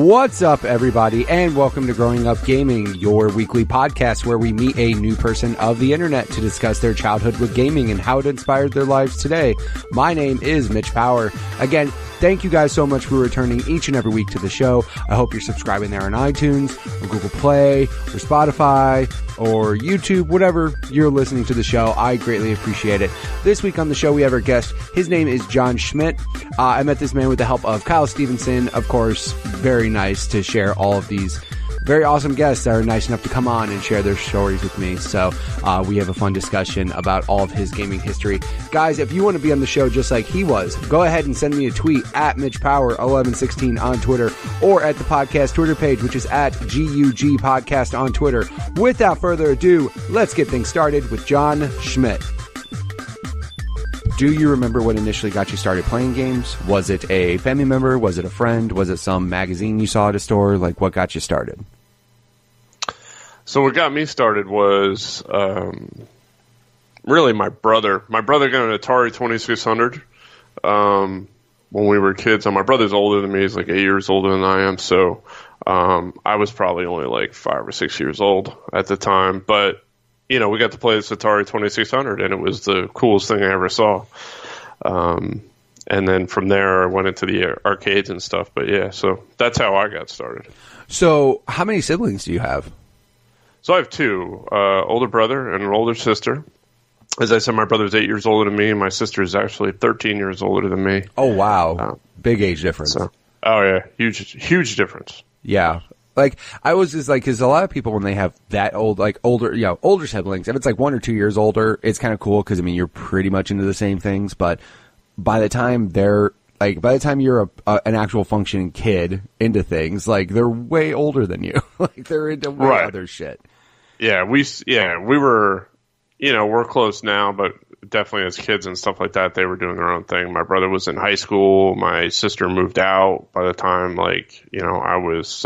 What's up, everybody, and welcome to Growing Up Gaming, your weekly podcast where we meet a new person of the internet to discuss their childhood with gaming and how it inspired their lives today. My name is Mitch Power. Again, thank you guys so much for returning each and every week to the show. I hope you're subscribing there on iTunes, or Google Play, or Spotify, or YouTube, whatever you're listening to the show. I greatly appreciate it. This week on the show, we have our guest. His name is John Schmidt. I met this man with the help of Kyle Stevenson. Of course, very nice to share all of these very awesome guests that are nice enough to come on and share their stories with me. So we have a fun discussion about all of his gaming history. Guys, if you want to be on the show just like he was, go ahead and send me a tweet at MitchPower1116 on Twitter, or at the podcast Twitter page, which is at GUG Podcast on Twitter. Without further ado, let's get things started with John Schmidt. Do you remember what initially got you started playing games? Was it a family member? Was it a friend? Was it some magazine you saw at a store? Like, what got you started? So what got me started was really my brother. My brother got an Atari 2600 when we were kids. And my brother's older than me. He's like 8 years older than I am. So I was probably only like 5 or 6 years old at the time. But you know, we got to play this Atari 2600, and it was the coolest thing I ever saw. And then from there, I went into the arcades and stuff. But yeah, so that's how I got started. So how many siblings do you have? So I have two, older brother and an older sister. As I said, my brother's 8 years older than me, and my sister is actually 13 years older than me. Oh, wow. Big age difference. So, oh, yeah. Huge difference. Yeah. Like, I was just like, because a lot of people, when they have that old, like, older siblings, if it's like 1 or 2 years older, it's kind of cool because, I mean, you're pretty much into the same things. But by the time you're an actual functioning kid into things, like, they're way older than you. Like, they're into way other shit. Yeah, we were, you know, we're close now, but definitely as kids and stuff like that, they were doing their own thing. My brother was in high school. My sister moved out by the time, like, you know, I was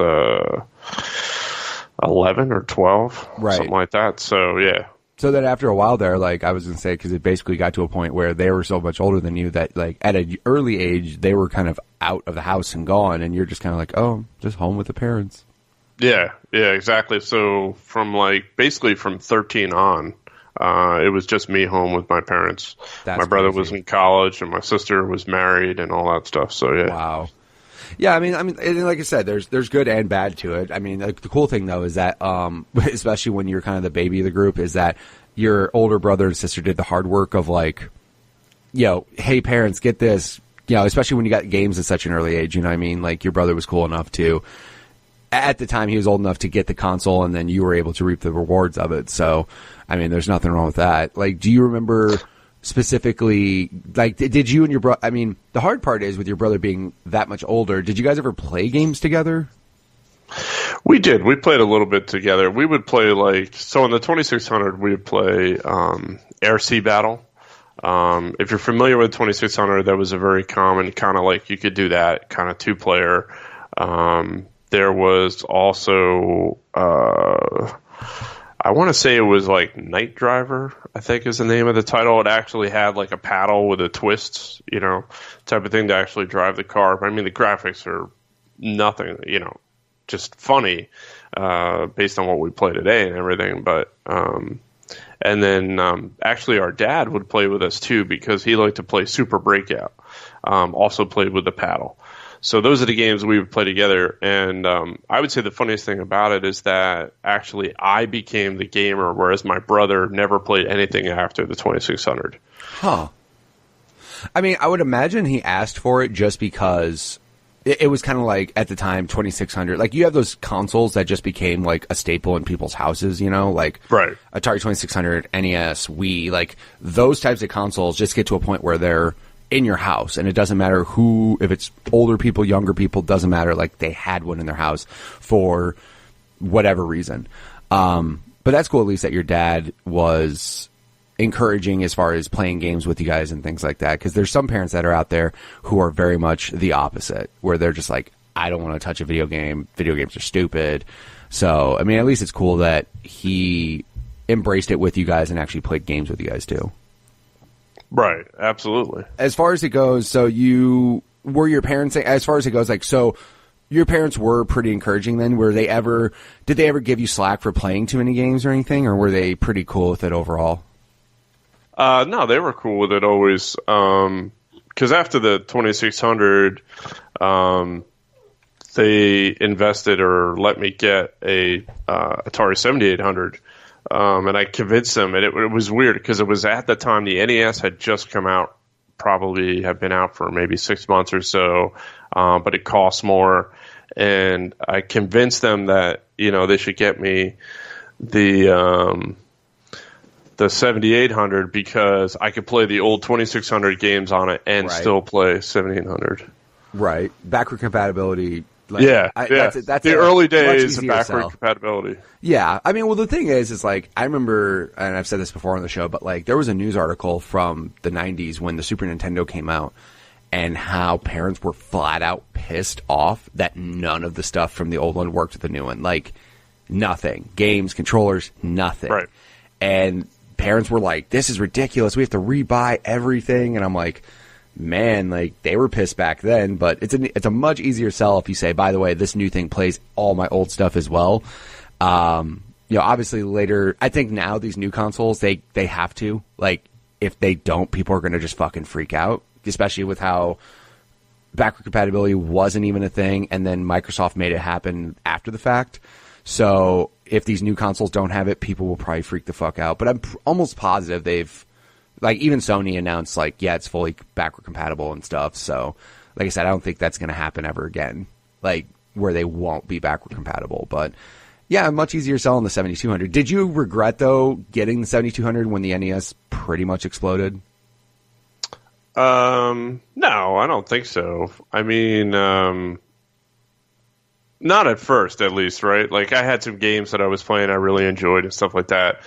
11 or 12, something like that. So, yeah. So then after a while there, like, I was going to say, because it basically got to a point where they were so much older than you that, like, at an early age, they were kind of out of the house and gone, and you're just kind of like, oh, just home with the parents. Yeah, exactly. So basically from 13 on, it was just me home with my parents. That's my brother crazy. Was in college, and my sister was married, and all that stuff. So yeah. Wow. Yeah, I mean, and like I said, there's good and bad to it. I mean, like, the cool thing though is that, especially when you're kind of the baby of the group, is that your older brother and sister did the hard work of, like, you know, hey parents, get this. You know, especially when you got games at such an early age. You know what I mean? Like, your brother was cool enough to. At the time, he was old enough to get the console, and then you were able to reap the rewards of it. So, I mean, there's nothing wrong with that. Like, do you remember specifically, like, did you and your brother, I mean, the hard part is with your brother being that much older, did you guys ever play games together? We did. We played a little bit together. We would play, like, so in the 2600, we would play Air Sea Battle. If you're familiar with 2600, that was a very common kind of, like, you could do that kind of two-player. There was also, I want to say it was like Night Driver, I think is the name of the title. It actually had like a paddle with a twist, you know, type of thing to actually drive the car. I mean, the graphics are nothing, you know, just funny based on what we play today and everything. But and then actually our dad would play with us too because he liked to play Super Breakout. Also played with the paddle. So those are the games we would play together, and I would say the funniest thing about it is that actually I became the gamer, whereas my brother never played anything after the 2600. Huh. I mean, I would imagine he asked for it just because it was kind of like, at the time, 2600. Like, you have those consoles that just became, like, a staple in people's houses, you know? Like, right. Atari 2600, NES, Wii, like, those types of consoles just get to a point where they're in your house, and it doesn't matter who, if it's older people, younger people, doesn't matter. Like, they had one in their house for whatever reason. But that's cool, at least, that your dad was encouraging as far as playing games with you guys and things like that, because there's some parents that are out there who are very much the opposite, where they're just like, I don't want to touch a video game. Video games are stupid. So, I mean, at least it's cool that he embraced it with you guys and actually played games with you guys too. Right, absolutely. As far as it goes, so you were your parents, as far as it goes, like, so Your parents were pretty encouraging then. Did they ever give you slack for playing too many games or anything, or were they pretty cool with it overall? No, they were cool with it always. Because after the 2600, they invested or let me get a Atari 7800. And I convinced them, and it was weird because it was at the time the NES had just come out, probably have been out for maybe 6 months or so, but it cost more. And I convinced them that, they should get me the 7800 because I could play the old 2600 games on it and still play 7800. Right. Backward compatibility. That's the early days of backward compatibility. Yeah. I mean, well, the thing is like, I remember, and I've said this before on the show, but like there was a news article from the 90s when the Super Nintendo came out and how parents were flat out pissed off that none of the stuff from the old one worked with the new one. Like nothing. Games, controllers, nothing. Right. And parents were like, this is ridiculous. We have to rebuy everything. And I'm like, man, like they were pissed back then, but it's a much easier sell if you say, by the way, this new thing plays all my old stuff as well. Obviously later, I think now these new consoles, they have to, like, if they don't, people are going to just fucking freak out, especially with how backward compatibility wasn't even a thing. And then Microsoft made it happen after the fact. So if these new consoles don't have it, people will probably freak the fuck out, but I'm almost positive like, even Sony announced, like, yeah, it's fully backward compatible and stuff. So, like I said, I don't think that's going to happen ever again, like, where they won't be backward compatible. But, yeah, much easier selling the 7200. Did you regret, though, getting the 7200 when the NES pretty much exploded? No, I don't think so. I mean, not at first, at least, right? Like, I had some games that I was playing I really enjoyed and stuff like that.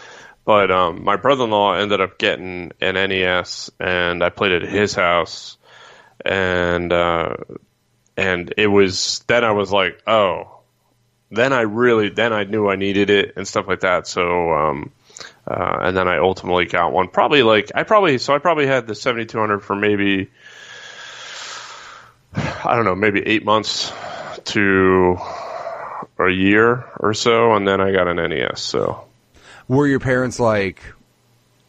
But my brother-in-law ended up getting an NES, and I played it at his house. And it was, then I was like, oh, then I knew I needed it and stuff like that. So, and then I ultimately got one. I probably had the 7200 for maybe, I don't know, maybe 8 months to a year or so, and then I got an NES, so. Were your parents, like,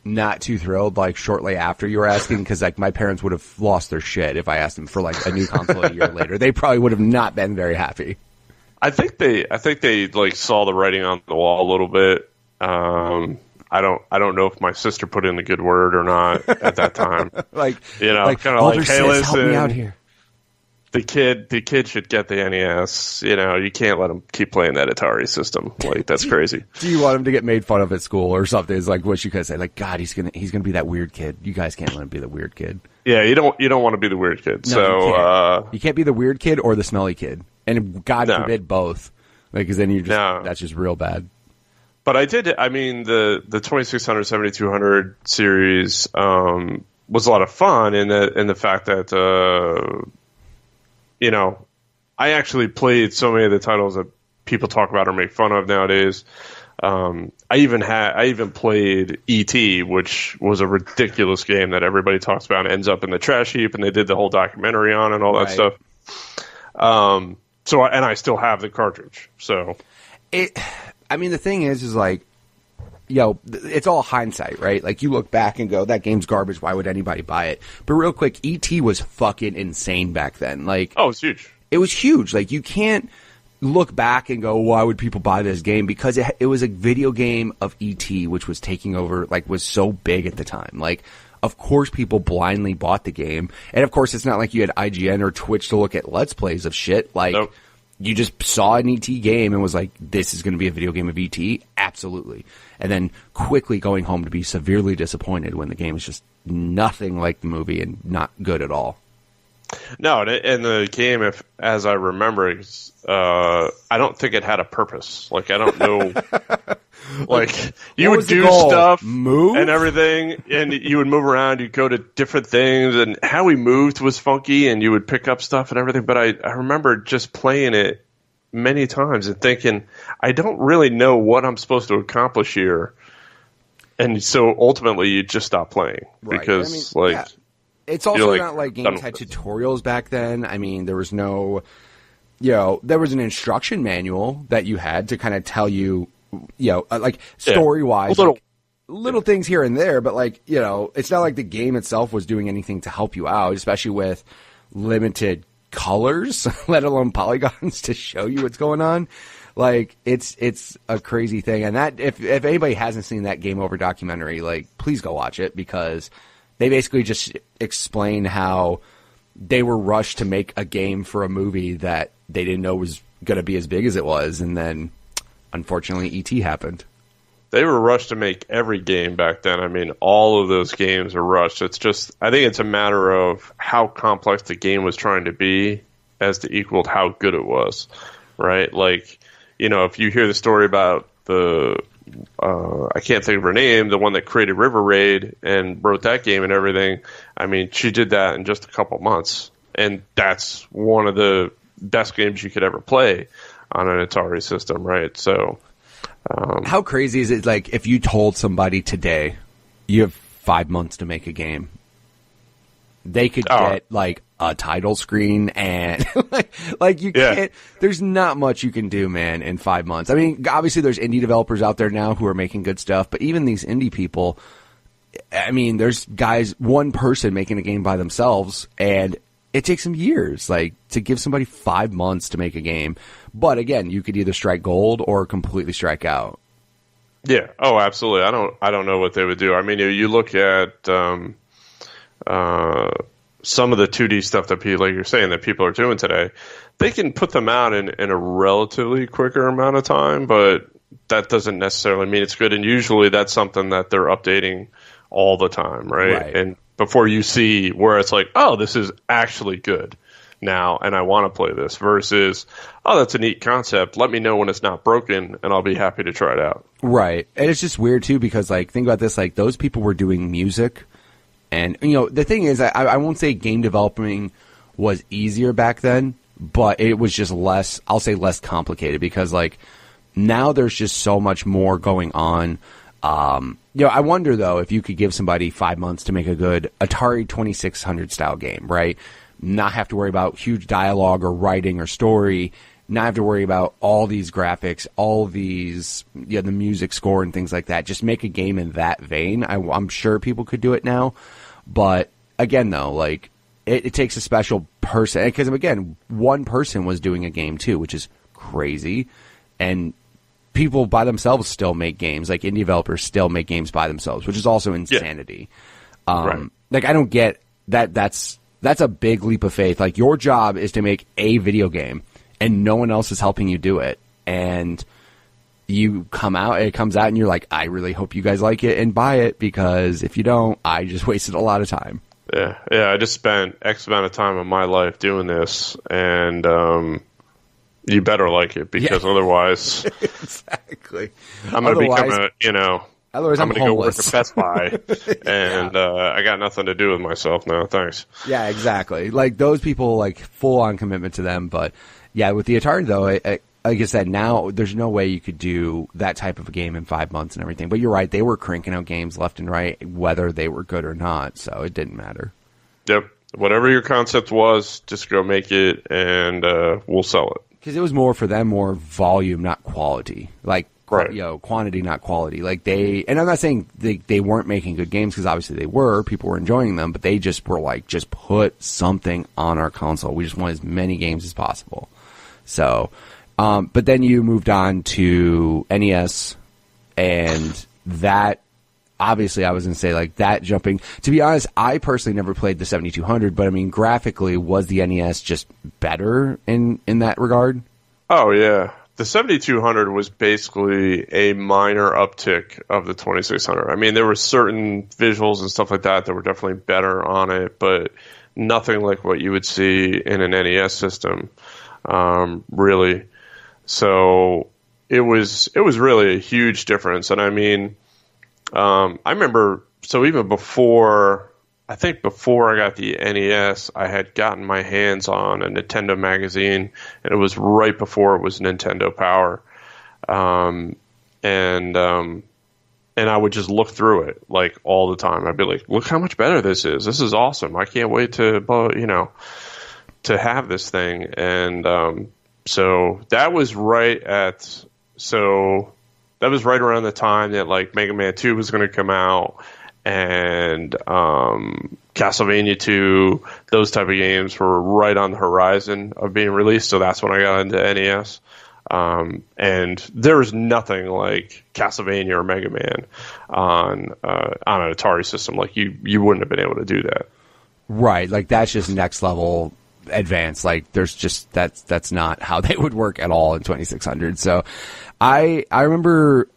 not too thrilled, like, shortly after you were asking? Because, like, my parents would have lost their shit if I asked them for, like, a new console a year later. They probably would have not been very happy. I think they like, saw the writing on the wall a little bit. I don't know if my sister put in a good word or not at that time. Like, kind of like, hey, listen, help me out here. The kid should get the NES. You can't let him keep playing that Atari system. Like, that's crazy. Do you want him to get made fun of at school or something? It's like what you could say, like, God, he's gonna be that weird kid. You guys can't let him be the weird kid. Yeah, you don't want to be the weird kid. No, so you can't be the weird kid or the smelly kid, and God forbid both, because then that's just real bad. But I did. I mean, the 2600, 7200 series was a lot of fun in the fact that. I actually played so many of the titles that people talk about or make fun of nowadays. I even played E.T., which was a ridiculous game that everybody talks about and ends up in the trash heap, and they did the whole documentary on and all that stuff. And I still have the cartridge. So, the thing is like, it's all hindsight, right? Like, you look back and go, that game's garbage. Why would anybody buy it? But real quick, E.T. was fucking insane back then. Like, oh, it's huge. It was huge. Like, you can't look back and go, why would people buy this game? Because it was a video game of E.T., which was taking over, like, was so big at the time. Like, of course people blindly bought the game. And of course, it's not like you had IGN or Twitch to look at Let's Plays of shit. Like, nope. You just saw an E.T. game and was like, this is going to be a video game of E.T.? Absolutely. And then quickly going home to be severely disappointed when the game is just nothing like the movie and not good at all. No, and the game, as I remember, I don't think it had a purpose. Like, I don't know. Like, you would do stuff and everything, and you would move around, you'd go to different things, and how we moved was funky, and you would pick up stuff and everything. But I remember just playing it many times and thinking, I don't really know what I'm supposed to accomplish here. And so ultimately, you just stop playing. Right. Because, it's also not like games had tutorials back then. I mean, there was no there was an instruction manual that you had to kind of tell you, like story-wise, little things here and there, but like, it's not like the game itself was doing anything to help you out, especially with limited colors, let alone polygons to show you what's going on. Like, it's a crazy thing. And that, if anybody hasn't seen that Game Over documentary, like, please go watch it, because they basically just explain how they were rushed to make a game for a movie that they didn't know was going to be as big as it was. And then, unfortunately, E.T. happened. They were rushed to make every game back then. I mean, all of those games are rushed. It's just, I think it's a matter of how complex the game was trying to be as to equal how good it was, right? Like, if you hear the story about I can't think of her name, the one that created River Raid and wrote that game and everything, I mean, she did that in just a couple months. And that's one of the best games you could ever play on an Atari system, right? So... how crazy is it, like, if you told somebody today you have 5 months to make a game, they could get, like, a title screen and, like you can't, there's not much you can do, man, in 5 months. I mean, obviously there's indie developers out there now who are making good stuff, but even these indie people, I mean, there's guys, one person making a game by themselves, and it takes them years, like, to give somebody 5 months to make a game. But again, you could either strike gold or completely strike out. Yeah. Oh, absolutely. I don't know what they would do. I mean, you look at some of the 2D stuff that people, like you're saying, that people are doing today. They can put them out in a relatively quicker amount of time, but that doesn't necessarily mean it's good. And usually that's something that they're updating all the time, right? And before you see where it's like, oh, this is actually good now, and I want to play this, versus, oh, that's a neat concept. Let me know when it's not broken, and I'll be happy to try it out. Right. And it's just weird, too, because, like, think about this, like, those people were doing music, and, the thing is, I won't say game developing was easier back then, but it was just less, I'll say less complicated, because, like, now there's just so much more going on. I wonder, though, if you could give somebody 5 months to make a good Atari 2600 style game, right? Not have to worry about huge dialogue or writing or story, not have to worry about all these graphics, all these, the music score and things like that. Just make a game in that vein. I'm sure people could do it now. But again, though, like, it takes a special person. Because, again, one person was doing a game, too, which is crazy. And people by themselves still make games. Like, indie developers still make games by themselves, which is also insanity. Right. Like, I don't get that. That's a big leap of faith. Like, your job is to make a video game, and no one else is helping you do it. And it comes out, and you're like, I really hope you guys like it and buy it, because if you don't, I just wasted a lot of time. Yeah, I just spent X amount of time of my life doing this, and you better like it, because otherwise... Exactly. I'm going to become Otherwise, I'm going to go work homeless. at Best Buy, and I got nothing to do with myself now. Thanks. Yeah, exactly. Like, those people, like, full-on commitment to them. But, yeah, with the Atari, though, like I said, now there's no way you could do that type of a game in 5 months and everything. But you're right. They were cranking out games left and right, whether they were good or not. So it didn't matter. Yep. Whatever your concept was, just go make it, and we'll sell it. Because it was more for them, more volume, not quality. Like, right. Quantity, not quality. Like, and I'm not saying they weren't making good games, because obviously they were. People were enjoying them, but they just were like, just put something on our console. We just want as many games as possible. So, but then you moved on to NES, and that, obviously I was going to say, like, that jumping. To be honest, I personally never played the 7200, but I mean, graphically, was the NES just better in that regard? Oh, yeah. The 7200 was basically a minor uptick of the 2600. I mean, there were certain visuals and stuff like that were definitely better on it, but nothing like what you would see in an NES system, really. So it was really a huge difference. And I mean, I remember, so even before I got the NES, I had gotten my hands on a Nintendo magazine, and it was right before it was Nintendo Power. And I would just look through it, like, all the time. I'd be like, look how much better this is. This is awesome. I can't wait to have this thing. And So that was right at that was right around the time that like Mega Man 2 was going to come out, and Castlevania 2, those type of games were right on the horizon of being released. So that's when I got into NES. And there was nothing like Castlevania or Mega Man on an Atari system. Like you wouldn't have been able to do that. Right. Like that's just next level advanced. Like there's just, that's not how they would work at all in 2600. So I remember,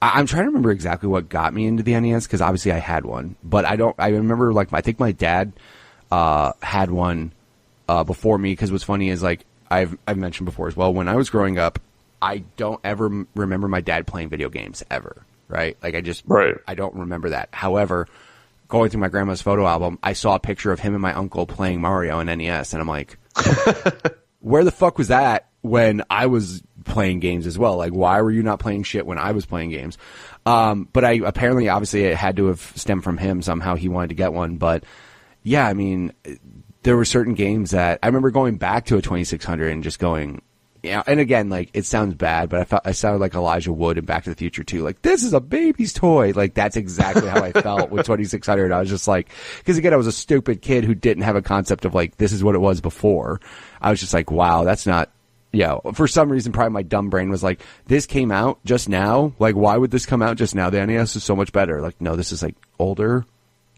I'm trying to remember exactly what got me into the NES, because obviously I had one, but I remember like, I think my dad, had one, before me, because what's funny is like, I've mentioned before as well, when I was growing up, I don't ever remember my dad playing video games ever, right? Like I don't remember that. However, going through my grandma's photo album, I saw a picture of him and my uncle playing Mario in NES, and I'm like, where the fuck was that when I was playing games as well? Like, why were you not playing shit when I was playing games? But obviously it had to have stemmed from him somehow. He wanted to get one, but yeah, I mean, there were certain games that I remember going back to a 2600 and just going, yeah. And again, like, it sounds bad, but I sounded like Elijah Wood in Back to the Future too. Like, this is a baby's toy. Like, that's exactly how I felt with 2600. I was just like, because again, I was a stupid kid who didn't have a concept of like, this is what it was before. I was just like, wow, that's not, for some reason, probably my dumb brain was like, this came out just now. Like, why would this come out just now? The NES is so much better. Like, no, this is like older.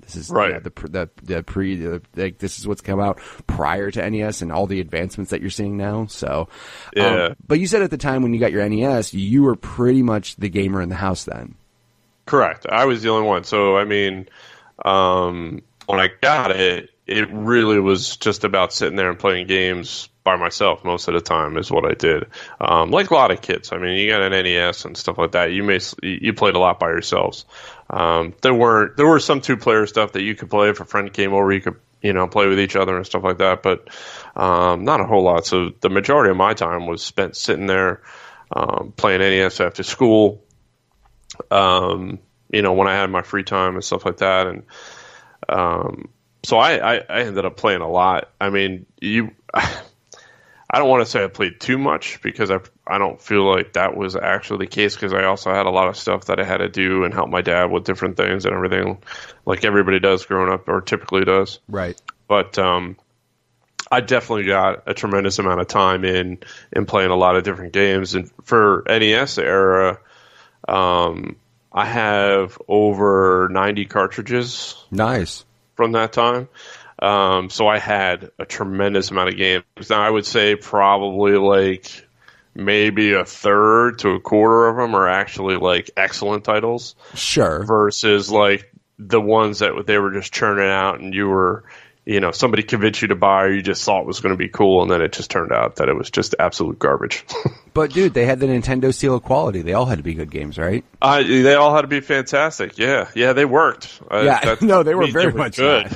This is right. This is what's come out prior to NES and all the advancements that you're seeing now. So, yeah. But you said at the time when you got your NES, you were pretty much the gamer in the house then. Correct. I was the only one. So, I mean, when I got it, it really was just about sitting there and playing games by myself most of the time is what I did. Like a lot of kids. I mean, you got an NES and stuff like that. You played a lot by yourselves. There were some 2-player stuff that you could play if a friend came over. You could, play with each other and stuff like that, but not a whole lot. So the majority of my time was spent sitting there playing NES after school. When I had my free time and stuff like that, and so I ended up playing a lot. I mean, I don't want to say I played too much, because I don't feel like that was actually the case, because I also had a lot of stuff that I had to do and help my dad with different things and everything, like everybody does growing up, or typically does. Right. But I definitely got a tremendous amount of time in playing a lot of different games. And for NES era, I have over 90 cartridges. Nice. From that time. So I had a tremendous amount of games. Now, I would say probably like maybe a third to a quarter of them are actually like excellent titles. Sure. Versus like the ones that they were just churning out and you were, somebody convinced you to buy, or you just thought was going to be cool, and then it just turned out that it was just absolute garbage. But dude, they had the Nintendo seal of quality. They all had to be good games, right? They all had to be fantastic. Yeah, they worked. No, they were very much good.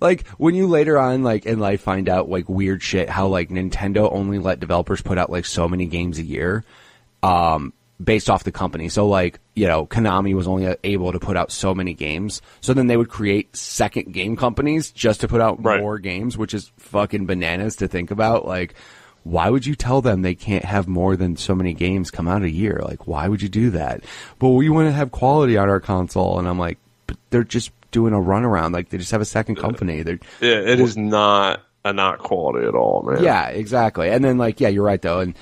Like, when you later on, like, in life find out, like, weird shit, how, like, Nintendo only let developers put out, like, so many games a year, based off the company. So, like, Konami was only able to put out so many games. So then they would create second game companies just to put out more games, which is fucking bananas to think about. Like, why would you tell them they can't have more than so many games come out a year? Like, why would you do that? But we want to have quality on our console. And I'm like, but they're just doing a runaround. Like, they just have a second company. It is not quality at all, man. Yeah, exactly. And then, like, yeah, you're right though. And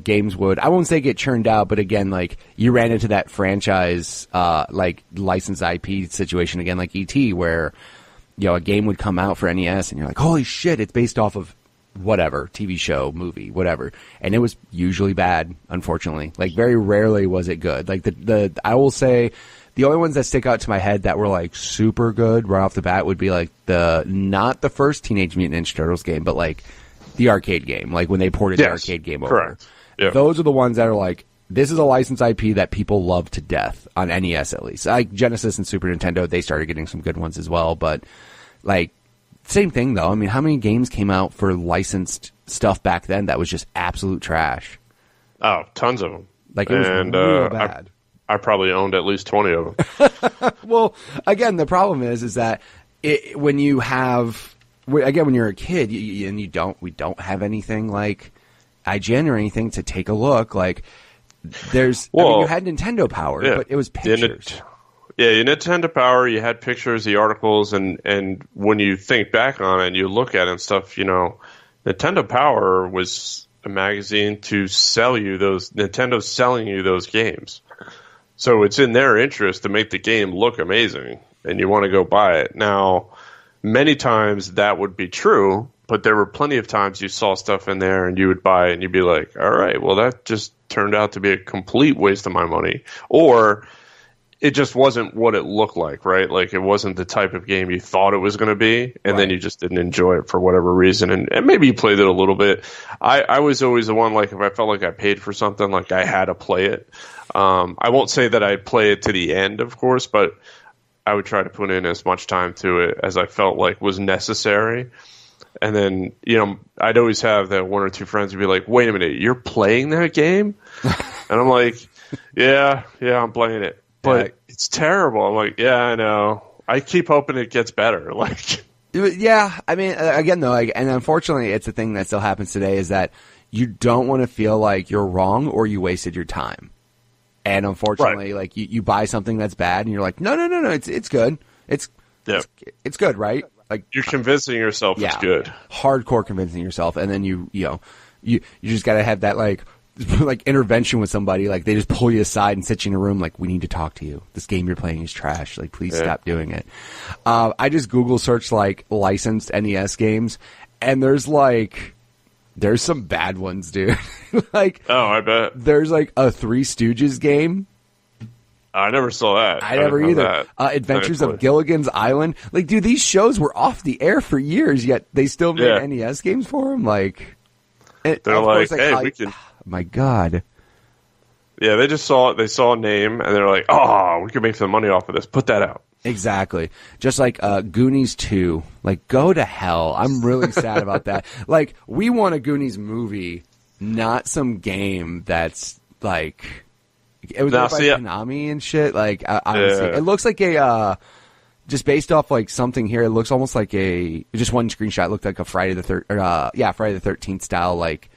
games would, I won't say get churned out, but again, like, you ran into that franchise, like, licensed IP situation again, like E.T., where, a game would come out for NES and you're like, holy shit, it's based off of whatever, TV show, movie, whatever. And it was usually bad, unfortunately. Like, very rarely was it good. Like, I will say, the only ones that stick out to my head that were, like, super good right off the bat would be, like, not the first Teenage Mutant Ninja Turtles game, but, like, the arcade game. Like, when they ported the arcade game over. Correct. Yep. Those are the ones that are, like, this is a licensed IP that people love to death, on NES at least. Like, Genesis and Super Nintendo, they started getting some good ones as well, but, like, same thing, though. I mean, how many games came out for licensed stuff back then that was just absolute trash? Oh, tons of them. Like, it was real bad. I probably owned at least 20 of them. Well, again, the problem is that when you have, again, when you're a kid, we don't have anything like IGN or anything to take a look. Like, you had Nintendo Power, but it was pictures. Your Nintendo Power, you had pictures, the articles, and when you think back on it and you look at it and stuff, Nintendo Power was a magazine to sell you Nintendo's selling you those games. So it's in their interest to make the game look amazing, and you want to go buy it. Now, many times that would be true, but there were plenty of times you saw stuff in there and you would buy it and you'd be like, all right, well, that just turned out to be a complete waste of my money. Or it just wasn't what it looked like, right? Like, it wasn't the type of game you thought it was going to be, and then you just didn't enjoy it for whatever reason. And maybe you played it a little bit. I was always the one, like, if I felt like I paid for something, like, I had to play it. I won't say that I'd play it to the end, of course, but I would try to put in as much time to it as I felt like was necessary. And then, I'd always have that one or two friends who'd be like, wait a minute, you're playing that game? And I'm like, yeah, I'm playing it. But it's terrible. I'm like, yeah, I know. I keep hoping it gets better. Like, yeah, I mean, again, though, and unfortunately, it's a thing that still happens today, is that you don't want to feel like you're wrong or you wasted your time. And unfortunately, like, you buy something that's bad, and you're like, no, it's good. It's good, right? Like, you're convincing yourself it's good. Hardcore convincing yourself, and then you just got to have that like intervention with somebody. Like, they just pull you aside and sit you in a room. Like, we need to talk to you. This game you're playing is trash. Like, please stop doing it. I just Google searched like licensed NES games, and there's some bad ones, dude. Like, oh, I bet there's like a Three Stooges game. I never saw that. I never either. Adventures of Gilligan's Island. Like, dude, these shows were off the air for years, yet they still made NES games for them. Like, they're like, hey, we can. My God. Yeah, they saw a name, and they're like, oh, we can make some money off of this. Put that out. Exactly. Just like Goonies 2. Like, go to hell. I'm really sad about that. Like, we want a Goonies movie, not some game that's like, it was made by Konami and shit. Like, honestly, it looks like a just based off like something here. It looks almost like just one screenshot looked like a Friday the 13th style, like,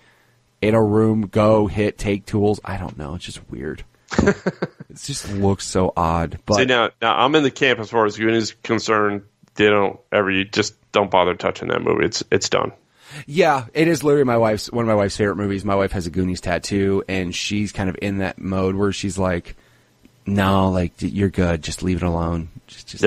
in a room, go, hit, take tools. I don't know. It's just weird. It just looks so odd. But see, now I'm in the camp as far as Goonies is concerned. You just don't bother touching that movie. It's done. Yeah, it is literally one of my wife's favorite movies. My wife has a Goonies tattoo, and she's kind of in that mode where she's like, no, like, you're good. Just leave it alone. Just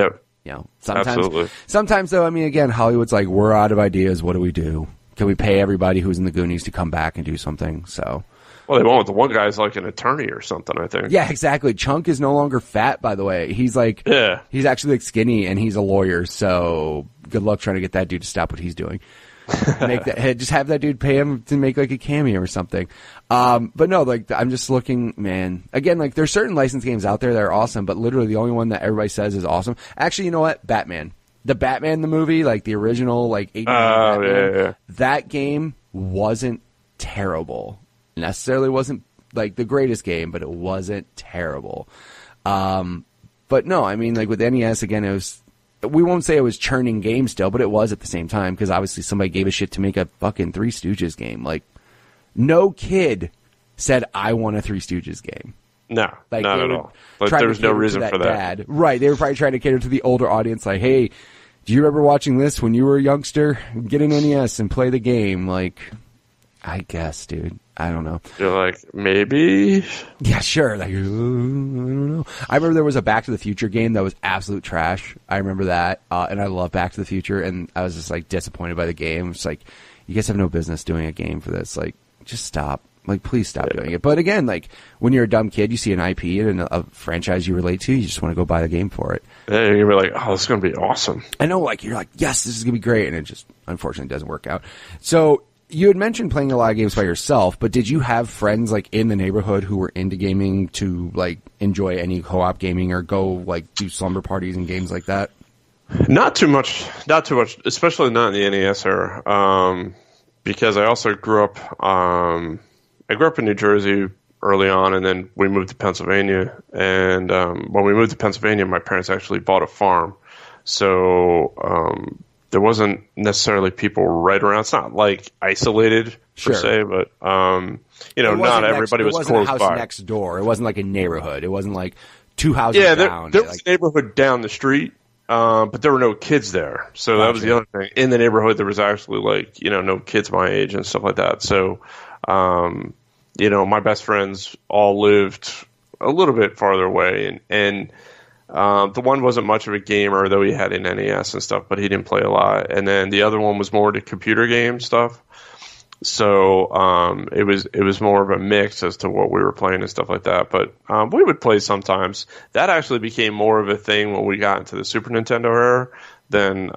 sometimes though, I mean, again, Hollywood's like, we're out of ideas. What do we do? Can we pay everybody who's in the Goonies to come back and do something? So, well, they won't. The one guy's like an attorney or something, I think. Yeah, exactly. Chunk is no longer fat, by the way. He's like, he's actually like skinny, and he's a lawyer. So, good luck trying to get that dude to stop what he's doing. Just have that dude pay him to make like a cameo or something. But no, like, I'm just looking, man. Again, like, there's certain licensed games out there that are awesome, but literally the only one that everybody says is awesome. Actually, you know what? Batman. The Batman, the movie, like the original, like 89 Batman, that game wasn't terrible. Necessarily wasn't like the greatest game, but it wasn't terrible. But no, I mean, like with NES, again, we won't say it was churning games still, but it was at the same time, because obviously somebody gave a shit to make a fucking Three Stooges game. Like, no kid said, I want a Three Stooges game. No, like, not at all. Like, there was no reason for that. Right. They were probably trying to cater to the older audience. Like, hey, do you remember watching this when you were a youngster? Get an NES and play the game. Like, I guess, dude. I don't know. You're like, maybe? Yeah, sure. Like, I don't know. I remember there was a Back to the Future game that was absolute trash. I remember that. And I love Back to the Future. And I was just, like, disappointed by the game. It's like, you guys have no business doing a game for this. Like, just stop. Like, please stop doing it. But again, like, when you're a dumb kid, you see an IP and a franchise you relate to, you just want to go buy the game for it. Yeah, you're going to be like, oh, this is going to be awesome. I know, like, you're like, yes, this is going to be great. And it just, unfortunately, doesn't work out. So, you had mentioned playing a lot of games by yourself, but did you have friends, like, in the neighborhood who were into gaming to, like, enjoy any co-op gaming or go, like, do slumber parties and games like that? Not too much, especially not in the NES era. Because I also grew up in New Jersey early on, and then we moved to Pennsylvania. And when we moved to Pennsylvania, my parents actually bought a farm. So there wasn't necessarily people right around. It's not like isolated per se, but not everybody was close by. It wasn't a house next door. It wasn't like a neighborhood. It wasn't like two houses down. There was a neighborhood down the street, but there were no kids there. So that was the other thing. In the neighborhood, there was actually no kids my age and stuff like that. So, my best friends all lived a little bit farther away, and the one wasn't much of a gamer, though he had an NES and stuff, but he didn't play a lot. And then the other one was more to computer game stuff. So it was more of a mix as to what we were playing and stuff like that. But we would play sometimes. That actually became more of a thing when we got into the Super Nintendo era than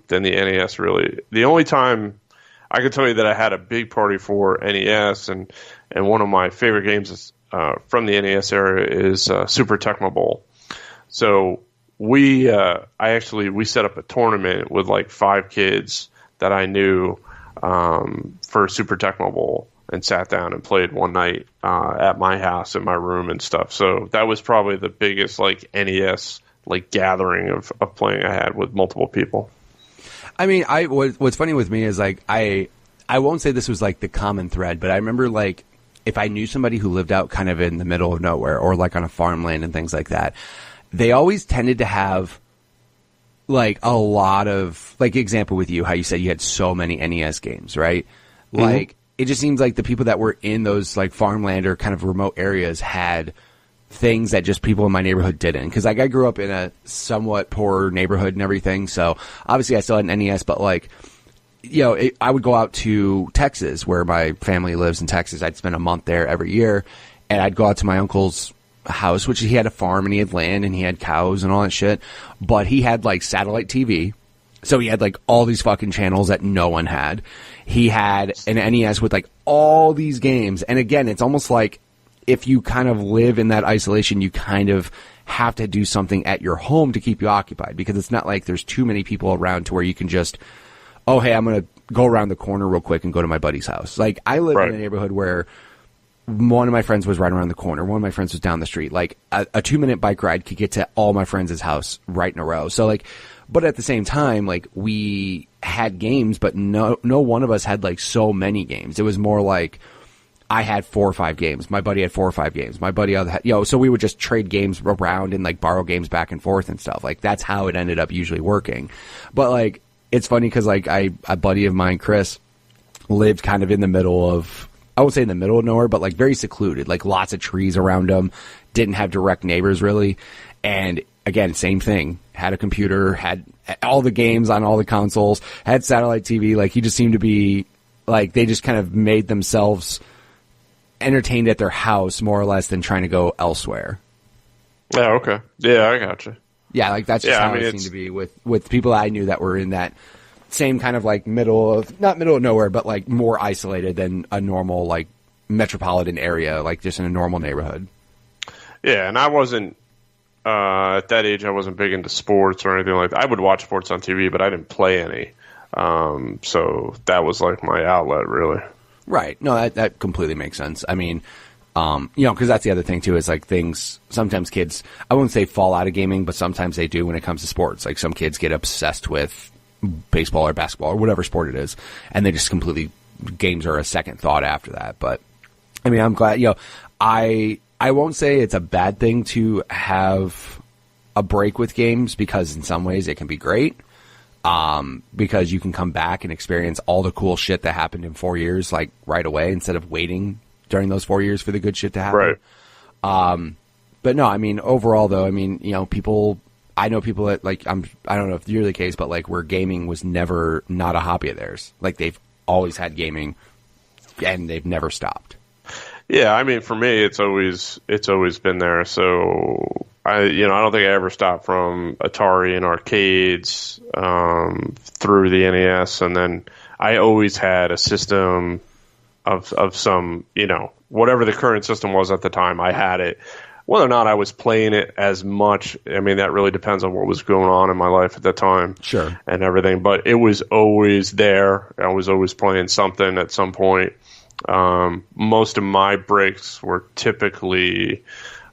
the NES. Really, the only time I could tell you that I had a big party for NES, and one of my favorite games is, from the NES era is Super Tecmo Bowl. So we set up a tournament with like 5 kids that I knew for Super Tecmo Bowl, and sat down and played one night at my house in my room and stuff. So that was probably the biggest like NES like gathering of playing I had with multiple people. I mean, what's funny with me is like I won't say this was like the common thread, but I remember like if I knew somebody who lived out kind of in the middle of nowhere or like on a farmland and things like that, they always tended to have like a lot of, like, example with you, how you said you had so many NES games, right? Mm-hmm. Like, it just seems like the people that were in those like farmland or kind of remote areas had things that just people in my neighborhood didn't. Because like I grew up in a somewhat poor neighborhood and everything, so obviously I still had an NES, but like, I would go out to Texas, where my family lives in Texas. I'd spend a month there every year, and I'd go out to my uncle's house, which he had a farm and he had land and he had cows and all that shit, but he had like satellite TV, so he had like all these fucking channels that no one had. He had an NES with like all these games, and again, it's almost like if you kind of live in that isolation, you kind of have to do something at your home to keep you occupied, because it's not like there's too many people around to where you can just, oh hey, I'm gonna go around the corner real quick and go to my buddy's house. Like I live in a neighborhood where one of my friends was right around the corner. One of my friends was down the street. Like a 2-minute bike ride could get to all my friends' house right in a row. So like, but at the same time, like we had games, but no one of us had like so many games. It was more like I had 4 or 5 games. My buddy had 4 or 5 games. My buddy had, so we would just trade games around and like borrow games back and forth and stuff. Like that's how it ended up usually working. But like, it's funny because like a buddy of mine, Chris, lived kind of in the middle of, I won't say in the middle of nowhere, but like very secluded, like lots of trees around him, didn't have direct neighbors really. And again, same thing, had a computer, had all the games on all the consoles, had satellite TV. Like he just seemed to be like, they just kind of made themselves entertained at their house more or less than trying to go elsewhere. Yeah. Okay. Yeah. I gotcha. Yeah. Like that's just how it seemed to be with people I knew that were in that same kind of like not middle of nowhere, but like more isolated than a normal like metropolitan area, like just in a normal neighborhood. Yeah, and I wasn't at that age. I wasn't big into sports or anything like that. I would watch sports on TV, but I didn't play any. So that was like my outlet, really. Right. No, that completely makes sense. I mean, because that's the other thing too, is like things, sometimes kids, I wouldn't say fall out of gaming, but sometimes they do when it comes to sports. Like some kids get obsessed with baseball or basketball or whatever sport it is, and they just completely, games are a second thought after that. But I mean, I'm glad, I won't say it's a bad thing to have a break with games, because in some ways it can be great, because you can come back and experience all the cool shit that happened in 4 years like right away, instead of waiting during those 4 years for the good shit to happen. Right. But no, I mean, overall though, I mean, I know people that like, I don't know if you're the case, but like where gaming was never not a hobby of theirs. Like they've always had gaming and they've never stopped. Yeah. I mean, for me, it's always been there. So I don't think I ever stopped from Atari and arcades, through the NES. And then I always had a system of some, whatever the current system was at the time, I had it. Whether or not I was playing it as much, I mean, that really depends on what was going on in my life at that time. Sure. And everything. But it was always there. I was always playing something at some point. Most of my breaks were typically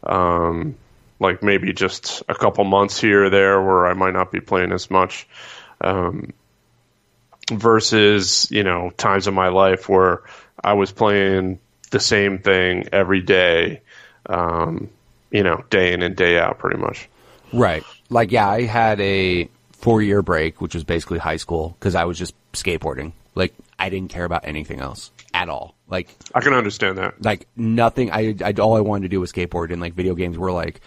like maybe just a couple months here or there where I might not be playing as much. versus, times in my life where I was playing the same thing every day, day in and day out pretty much. Right. Like, yeah, I had a 4-year break, which was basically high school, because I was just skateboarding. Like, I didn't care about anything else at all. Like, I can understand that. Like, nothing. All I wanted to do was skateboard, and like video games were like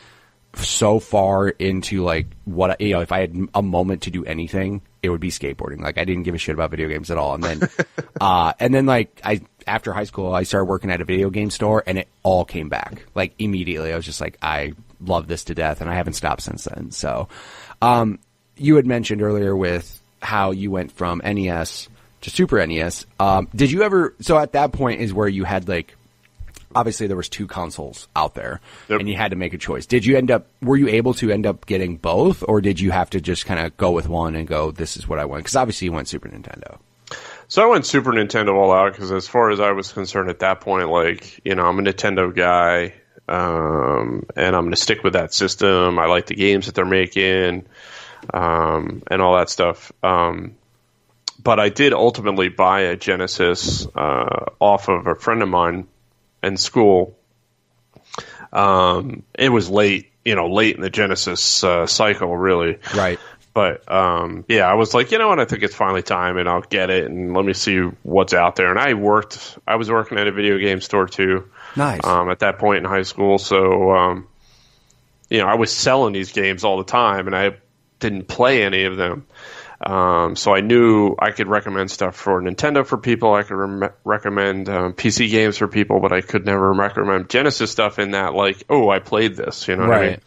so far into like what if I had a moment to do anything, it would be skateboarding. Like, I didn't give a shit about video games at all. And then like after high school, I started working at a video game store, and it all came back like immediately. I was just like, I love this to death, and I haven't stopped since then. So, you had mentioned earlier with how you went from NES to Super NES. Did you ever? So at that point is where you had like, obviously there was 2 consoles out there, yep. and you had to make a choice. Were you able to end up getting both, or did you have to just kind of go with one and go, this is what I want? Because obviously you went Super Nintendo. So I went Super Nintendo all out because as far as I was concerned at that point, like, I'm a Nintendo guy, and I'm going to stick with that system. I like the games that they're making, and all that stuff. But I did ultimately buy a Genesis off of a friend of mine in school. It was late in the Genesis cycle, really. Right. But I was like, you know what? I think it's finally time, and I'll get it, and let me see what's out there. And I was working at a video game store too. Nice. At that point in high school, so I was selling these games all the time, and I didn't play any of them. So I knew I could recommend stuff for Nintendo for people. I could recommend PC games for people, but I could never recommend Genesis stuff in that, like, oh, I played this, what I mean?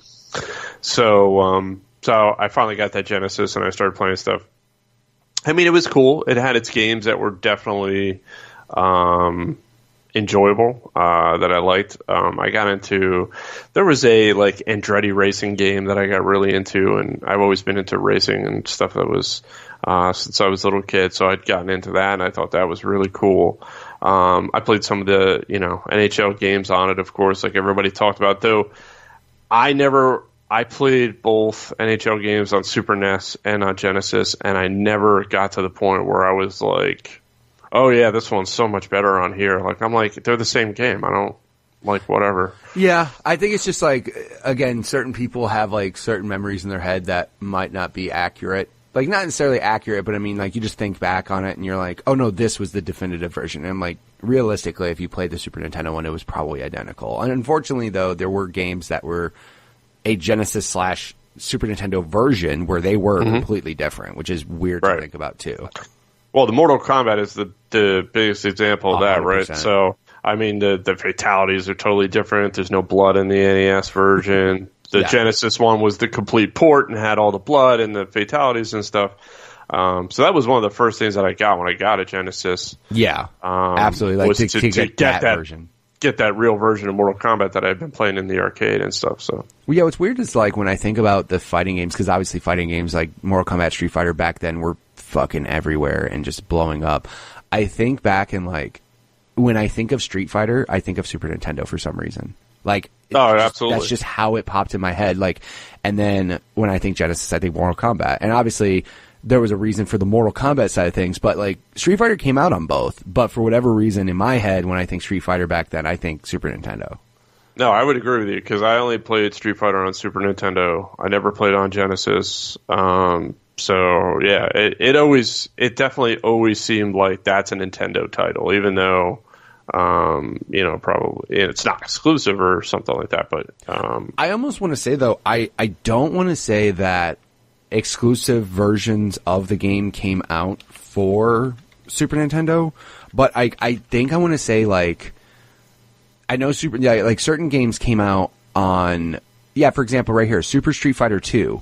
So I finally got that Genesis, and I started playing stuff. I mean, it was cool. It had its games that were definitely enjoyable, that I liked. I got into, there was a like Andretti racing game that I got really into, and I've always been into racing and stuff that was since I was a little kid, so I'd gotten into that, and I thought that was really cool. I played some of the NHL games on it, of course, like everybody talked about, though I played both NHL games on Super NES and on Genesis, and I never got to the point where I was like, oh yeah, this one's so much better on here. Like, I'm like, they're the same game. I don't like whatever. Yeah, I think it's just like, again, certain people have like certain memories in their head that might not be accurate. Like, not necessarily accurate, but I mean, like, you just think back on it and you're like, oh no, this was the definitive version. And I'm like, realistically, if you played the Super Nintendo one, it was probably identical. And unfortunately, though, there were games that were a Genesis / Super Nintendo version where they were completely different, which is weird to think about too. Well, the Mortal Kombat is the biggest example of that, 100%. Right? So, I mean, the fatalities are totally different. There's no blood in the NES version. The Genesis one was the complete port and had all the blood and the fatalities and stuff. So that was one of the first things that I got when I got a Genesis. Yeah, absolutely. Like to get that version. Get that real version of Mortal Kombat that I've been playing in the arcade and stuff. So, well, yeah, what's weird is like when I think about the fighting games, because obviously fighting games like Mortal Kombat, Street Fighter back then were fucking everywhere and just blowing up. I think back and like when I think of Street Fighter, I think of Super Nintendo for some reason. Like, absolutely, that's just how it popped in my head. Like, and then when I think Genesis, I think Mortal Kombat, and obviously there was a reason for the Mortal Kombat side of things, but like Street Fighter came out on both. But for whatever reason, in my head, when I think Street Fighter back then, I think Super Nintendo. No, I would agree with you because I only played Street Fighter on Super Nintendo. I never played on Genesis. So yeah, it definitely always seemed like that's a Nintendo title, even though probably it's not exclusive or something like that. But I almost want to say though, I don't want to say that exclusive versions of the game came out for Super Nintendo, but I think I want to say like I know like certain games came out on for example right here Super Street Fighter 2.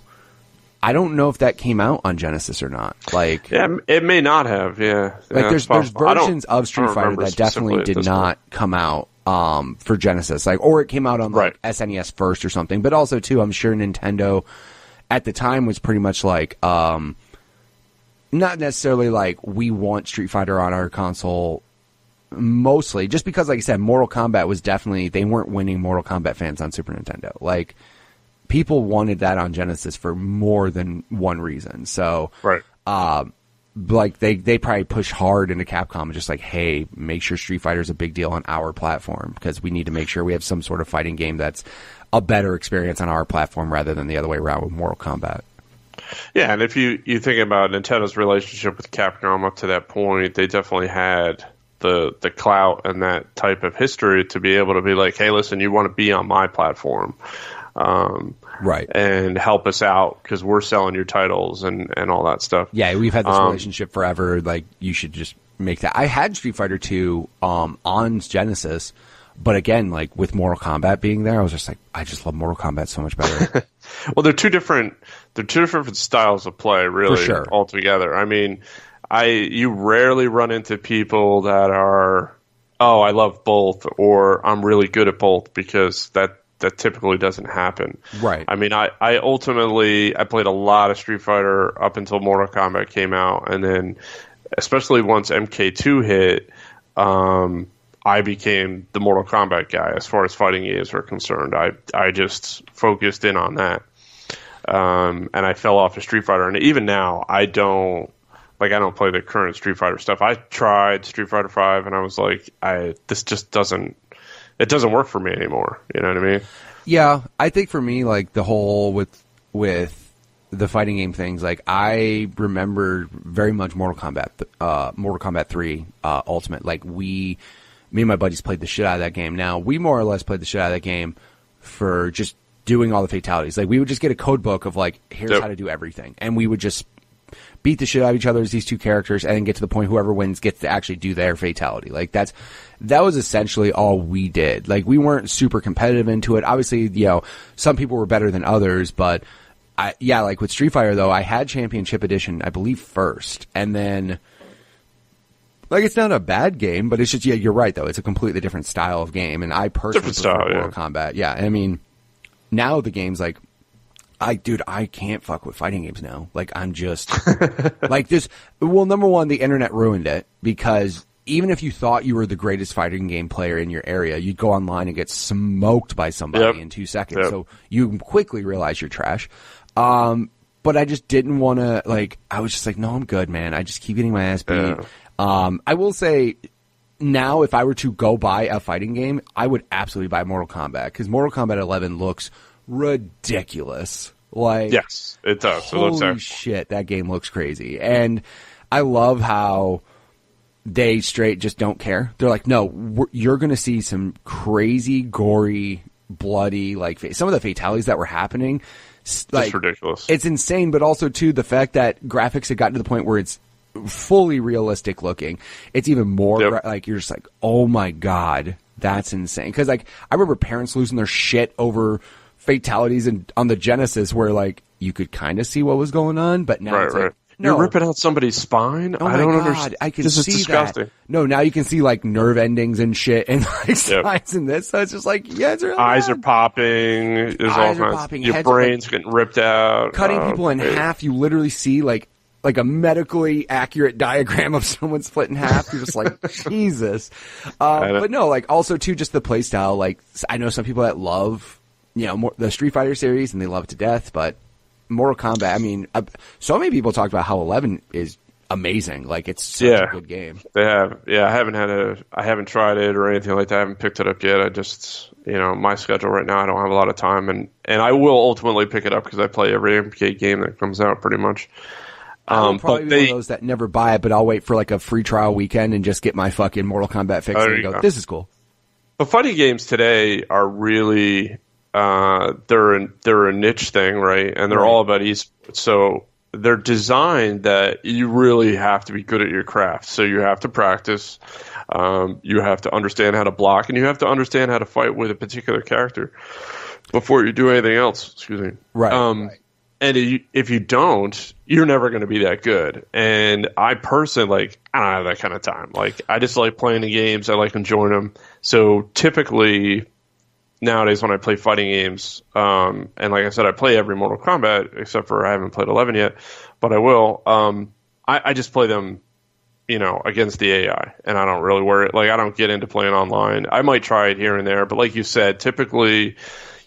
I don't know if that came out on Genesis or not. Like, yeah, it may not have. Yeah, like there's versions of Street Fighter that definitely did not come out for Genesis, like, or it came out on like SNES first or something. But also too, I'm sure Nintendo at the time was pretty much like not necessarily like we want Street Fighter on our console. Mostly just because, like I said, Mortal Kombat was definitely, they weren't winning Mortal Kombat fans on Super Nintendo. Like, people wanted that on Genesis for more than one reason. So, but like they probably push hard into Capcom, just like, hey, make sure Street Fighter is a big deal on our platform because we need to make sure we have some sort of fighting game that's a better experience on our platform rather than the other way around with Mortal Kombat. Yeah, and if you think about Nintendo's relationship with Capcom up to that point, they definitely had the clout and that type of history to be able to be like, hey, listen, you want to be on my platform. Right. And help us out because we're selling your titles and all that stuff. Yeah, we've had this relationship forever. Like, you should just make that. I had Street Fighter 2 on Genesis, but again, like with Mortal Kombat being there, I was just like, I just love Mortal Kombat so much better. Well, they're two different styles of play, really, for sure, altogether. I mean, you rarely run into people that are, oh, I love both, or I'm really good at both, because that typically doesn't happen. Right. I mean, I played a lot of Street Fighter up until Mortal Kombat came out, and then especially once MK2 hit, I became the Mortal Kombat guy as far as fighting games were concerned. I just focused in on that. And I fell off of Street Fighter. And even now, I don't play the current Street Fighter stuff. I tried Street Fighter 5 and I was like, this just doesn't work for me anymore. You know what I mean? Yeah. I think for me, like the whole with the fighting game things, like I remember very much Mortal Kombat 3 Ultimate. Like me and my buddies played the shit out of that game. Now, we more or less played the shit out of that game for just doing all the fatalities. Like, we would just get a code book of, like, here's how to do everything. And we would just beat the shit out of each other as these two characters and then get to the point whoever wins gets to actually do their fatality. Like, that was essentially all we did. Like, we weren't super competitive into it. Obviously, some people were better than others, but like with Street Fighter, though, I had Championship Edition, I believe, first. And then, like, it's not a bad game, but it's just, you're right, though. It's a completely different style of game. And I personally prefer Mortal Kombat. Yeah, I mean, now the game's like, I can't fuck with fighting games now. Like, I'm just, like this. Well, number one, the internet ruined it, because even if you thought you were the greatest fighting game player in your area, you'd go online and get smoked by somebody in 2 seconds. Yep. So you quickly realize you're trash. But I just didn't want to, like, I was just like, no, I'm good, man. I just keep getting my ass beat. Yeah. I will say now, if I were to go buy a fighting game, I would absolutely buy Mortal Kombat, because Mortal Kombat 11 looks ridiculous. Like, yes, it does. Holy shit, that game looks crazy. And I love how they straight just don't care. They're like, no, you're going to see some crazy, gory, bloody, like, some of the fatalities that were happening. Like, it's ridiculous. It's insane, but also, too, the fact that graphics had gotten to the point where it's fully realistic looking. It's even more like, you're just like, oh my god, that's insane. Because, like, I remember parents losing their shit over fatalities on the Genesis, where, like, you could kind of see what was going on, but now it's like, no. You're ripping out somebody's spine? Oh, I don't understand. I can see disgusting. That. No, now you can see, like, nerve endings and shit and, like, signs in this. So it's just like, yeah, it's really eyes bad. Are popping. There's eyes all kinds. Your brain's getting ripped out. Cutting people in half. You literally see, like a medically accurate diagram of someone split in half. You're just like, Jesus. But no, like, also, too, just the play style. Like, I know some people that love, the Street Fighter series, and they love it to death, but Mortal Kombat, I mean, so many people talked about how 11 is amazing. Like, it's such a good game. They have. Yeah, I haven't tried it or anything like that. I haven't picked it up yet. I just, my schedule right now, I don't have a lot of time, and I will ultimately pick it up because I play every MK game that comes out pretty much. I'll probably be one of those that never buy it, but I'll wait for, like, a free trial weekend and just get my fucking Mortal Kombat fix and go, this is cool. But fighting games today are really, they're a niche thing, right? And they're all about esports. So they're designed that you really have to be good at your craft. So you have to practice, you have to understand how to block, and you have to understand how to fight with a particular character before you do anything else. Excuse me. Right. And if you don't, you're never going to be that good. And I personally, I don't have that kind of time. Like, I just like playing the games. I like enjoying them. So typically nowadays when I play fighting games, and like I said, I play every Mortal Kombat except for I haven't played 11 yet, but I will. I just play them, against the AI, and I don't really worry. Like, I don't get into playing online. I might try it here and there, but like you said, typically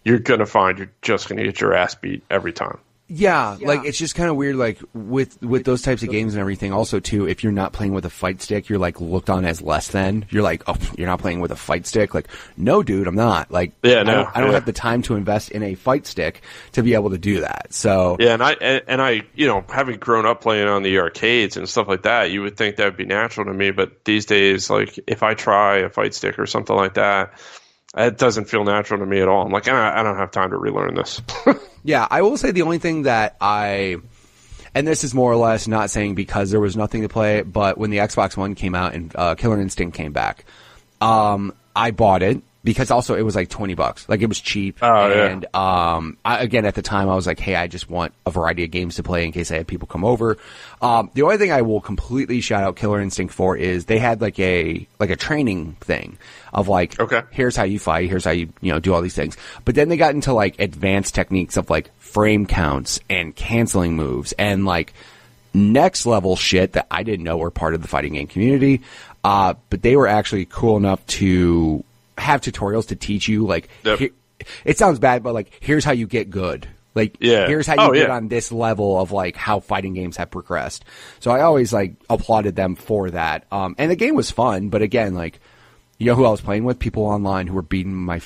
you're going to find you're just going to get your ass beat every time. Yeah, like it's just kind of weird. Like with those types of games and everything. Also, too, if you're not playing with a fight stick, you're like looked on as less than. You're like, oh, you're not playing with a fight stick. Like, no, dude, I'm not. Like, I don't have the time to invest in a fight stick to be able to do that. So yeah, and I, having grown up playing on the arcades and stuff like that, you would think that would be natural to me. But these days, like if I try a fight stick or something like that, it doesn't feel natural to me at all. I'm like, I don't have time to relearn this. Yeah, I will say the only thing that and this is more or less not saying because there was nothing to play, but when the Xbox One came out and Killer Instinct came back, I bought it because also it was like $20. Like it was cheap. And again, at the time I was like, hey, I just want a variety of games to play in case I had people come over. The only thing I will completely shout out Killer Instinct for is they had like a training thing of like, okay, here's how you fight, here's how you do all these things. But then they got into like advanced techniques of like frame counts and canceling moves and like next level shit that I didn't know were part of the fighting game community. But they were actually cool enough to have tutorials to teach you like, it sounds bad, but like, here's how you get good. Like, here's how you get on this level of like how fighting games have progressed. So I always like applauded them for that. And the game was fun, but again, like, you know who I was playing with? People online who were beating my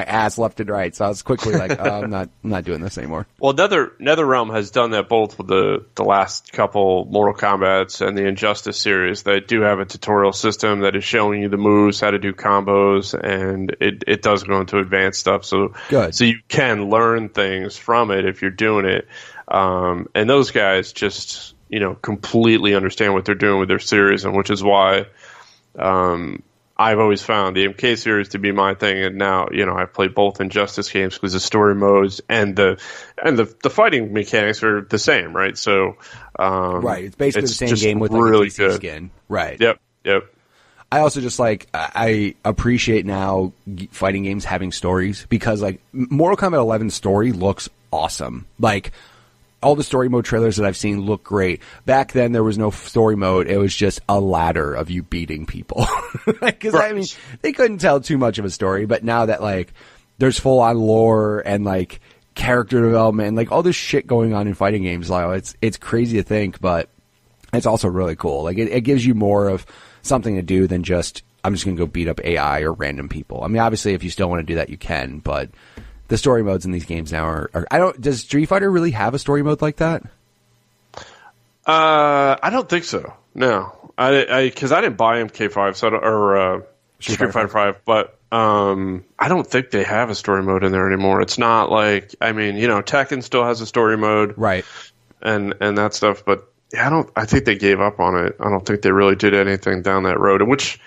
ass left and right. So I was quickly like, I'm not doing this anymore. Well, NetherRealm has done that both with the last couple Mortal Kombats and the Injustice series. They do have a tutorial system that is showing you the moves, how to do combos, and it does go into advanced stuff. So good. So you can learn things from it if you're doing it. And those guys just completely understand what they're doing with their series, and which is why. I've always found the MK series to be my thing, and now I've played both Injustice games because the story modes and the fighting mechanics are the same, right? So right, it's basically the same game with like really a DC good skin, right? Yep. I also just I appreciate now fighting games having stories because like Mortal Kombat 11 story looks awesome, like. All the story mode trailers that I've seen look great. Back then, there was no story mode. It was just a ladder of you beating people. Because, right. I mean, they couldn't tell too much of a story. But now that, like, there's full-on lore and, like, character development, like, all this shit going on in fighting games, like, it's crazy to think, but it's also really cool. Like, it gives you more of something to do than just, I'm just going to go beat up AI or random people. I mean, obviously, if you still want to do that, you can, but... The story modes in these games now are does Street Fighter really have a story mode like that? I don't think so. No, because I didn't buy MK5 or Street Fighter 5, but I don't think they have a story mode in there anymore. It's not like Tekken still has a story mode, right? And that stuff, but yeah, I think they gave up on it. I don't think they really did anything down that road, which.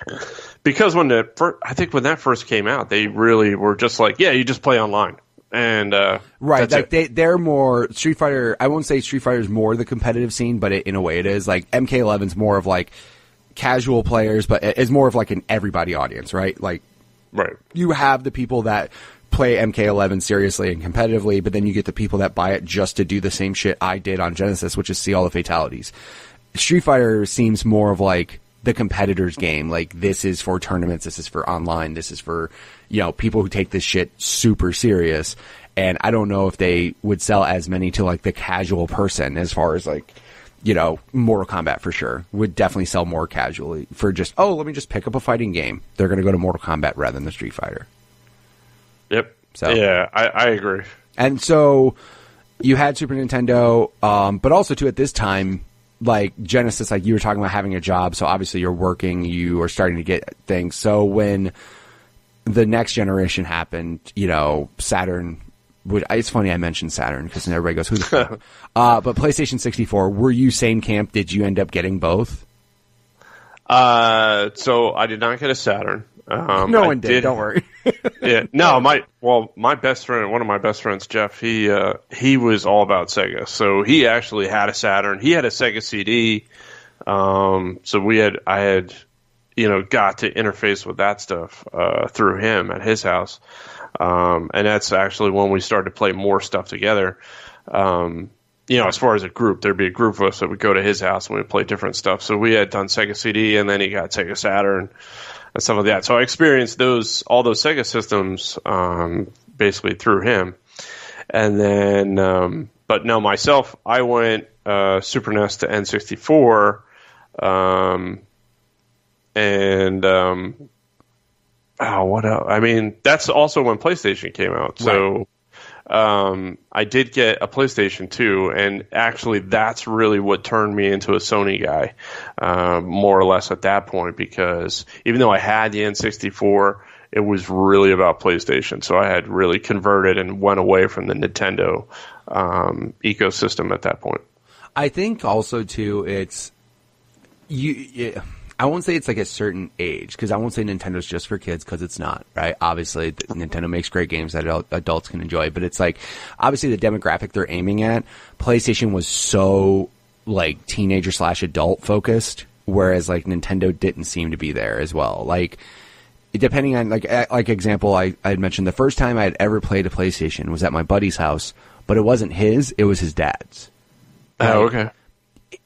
Because when that first came out, they really were just like, yeah, you just play online, and right, like they're more Street Fighter. I won't say Street Fighter is more the competitive scene, but in a way it is. Like MK11's more of like casual players, but it's more of like an everybody audience, right? Like, right, you have the people that play MK11 seriously and competitively, but then you get the people that buy it just to do the same shit I did on Genesis, which is see all the fatalities. Street Fighter seems more of like the competitor's game. Like, this is for tournaments, this is for online, this is for, people who take this shit super serious. And I don't know if they would sell as many to like the casual person as far as like, Mortal Kombat for sure would definitely sell more casually for just, let me just pick up a fighting game. They're going to go to Mortal Kombat rather than the Street Fighter. Yep. So yeah, I agree. And so you had Super Nintendo, but also too at this time, like Genesis, like you were talking about having a job, so obviously you're working, you are starting to get things. So when the next generation happened, Saturn it's funny I mentioned Saturn because then everybody goes, who the fuck? But PlayStation 64, were you same camp? Did you end up getting both? So I did not get a Saturn. No one did. Don't worry. Yeah. No, my best friend, one of my best friends, Jeff, he was all about Sega. So he actually had a Saturn. He had a Sega CD. So I had got to interface with that stuff, through him at his house. And that's actually when we started to play more stuff together. As far as a group, there'd be a group of us that would go to his house and we'd play different stuff. So we had done Sega CD, and then he got Sega Saturn and stuff like that. So I experienced all those Sega systems, basically through him. And then, But no, myself, I went Super NES to N64, what else? I mean, that's also when PlayStation came out. So I did get a PlayStation 2, and actually that's really what turned me into a Sony guy, more or less at that point, because even though I had the N64, it was really about PlayStation. So I had really converted and went away from the Nintendo ecosystem at that point. I think also, too, it's I won't say it's like a certain age, because I won't say Nintendo's just for kids, because it's not, right? Obviously, Nintendo makes great games that adults can enjoy, but it's like, obviously the demographic they're aiming at, PlayStation was so, like, teenager/adult focused, whereas, like, Nintendo didn't seem to be there as well. Like, depending on, like example, I had mentioned the first time I had ever played a PlayStation was at my buddy's house, but it wasn't his, it was his dad's. Oh, okay.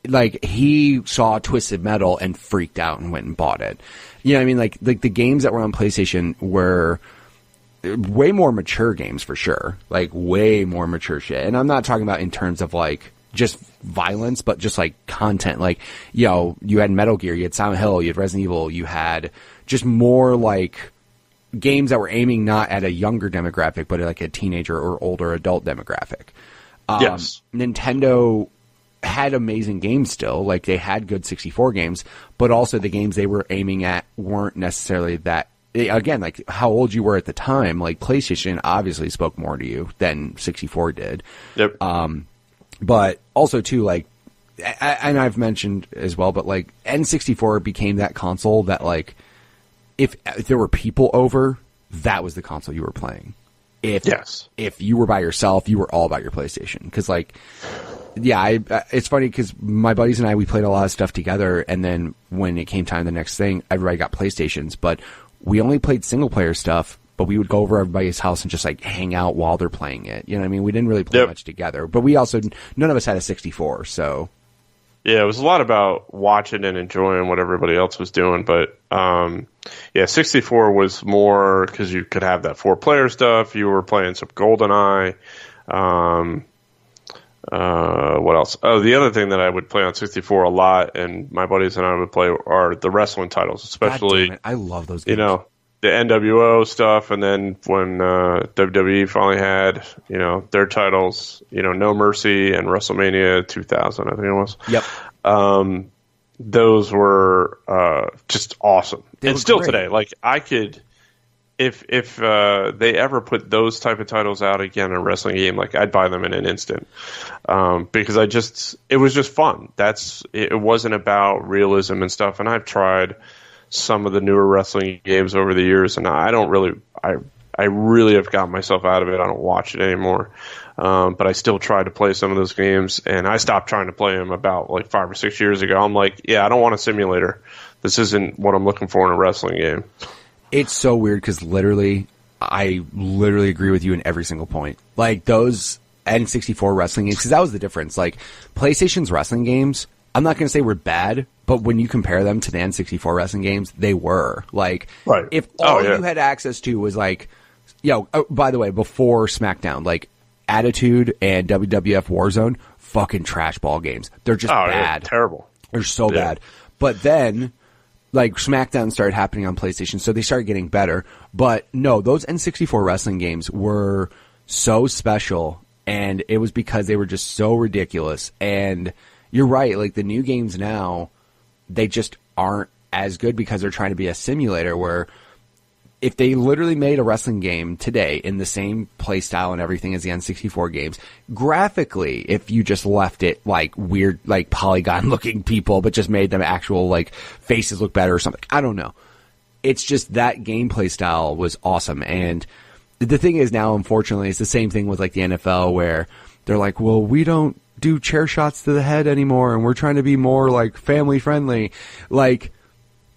Like, he saw Twisted Metal and freaked out and went and bought it. You know what I mean? Like the games that were on PlayStation were way more mature games, for sure. Like, way more mature shit. And I'm not talking about in terms of, like, just violence, but just, like, content. Like, you know, you had Metal Gear, you had Silent Hill, you had Resident Evil, you had just more, like, games that were aiming not at a younger demographic, but like a teenager or older adult demographic. Yes. Nintendo had amazing games still. Like, they had good 64 games, but also the games they were aiming at weren't necessarily that. Again, like, how old you were at the time, like, PlayStation obviously spoke more to you than 64 did. Yep. But also, too, like, and I've mentioned as well, but, like, N64 became that console that, like, if there were people over, that was the console you were playing. If you were by yourself, you were all about your PlayStation. Because, like, yeah, it's funny because my buddies and I, we played a lot of stuff together, and then when it came time the next thing, everybody got PlayStations, but we only played single-player stuff, but we would go over everybody's house and just, like, hang out while they're playing it. You know what I mean? We didn't really play much together, but we also, none of us had a 64, so... Yeah, it was a lot about watching and enjoying what everybody else was doing, but 64 was more because you could have that 4-player stuff. You were playing some GoldenEye. What else? Oh, the other thing that I would play on 64 a lot, and my buddies and I would play, are the wrestling titles, especially. God damn it. I love those games. You know, the NWO stuff, and then when WWE finally had, you know, their titles, you know, No Mercy and WrestleMania 2000, I think it was. Yep. Those were just awesome. And still great. today, like, I could, if they ever put those type of titles out again in a wrestling game, like, I'd buy them in an instant, because it was just fun. It wasn't about realism and stuff. And I've tried some of the newer wrestling games over the years, and I really have gotten myself out of it. I don't watch it anymore. But I still try to play some of those games, and I stopped trying to play them about, like, 5 or 6 years ago. I'm like, yeah, I don't want a simulator. This isn't what I'm looking for in a wrestling game. It's so weird because I literally agree with you in every single point. Like, those N64 wrestling games, because that was the difference. Like, PlayStation's wrestling games, I'm not going to say were bad, but when you compare them to the N64 wrestling games, they were. Like, right. If all you had access to was, like, by the way, before SmackDown, like, Attitude and WWF Warzone, fucking trash ball games. They're just bad. Yeah, terrible. They're so bad. But then, like, SmackDown started happening on PlayStation, so they started getting better. But no, those N64 wrestling games were so special, and it was because they were just so ridiculous. And you're right, like, the new games now, they just aren't as good because they're trying to be a simulator, where if they literally made a wrestling game today in the same play style and everything as the N64 games, graphically, if you just left it like weird, like polygon looking people, but just made them actual, like, faces look better or something, I don't know. It's just that gameplay style was awesome. And the thing is now, unfortunately, it's the same thing with, like, the NFL, where they're like, well, we don't do chair shots to the head anymore, and we're trying to be more, like, family friendly. Like,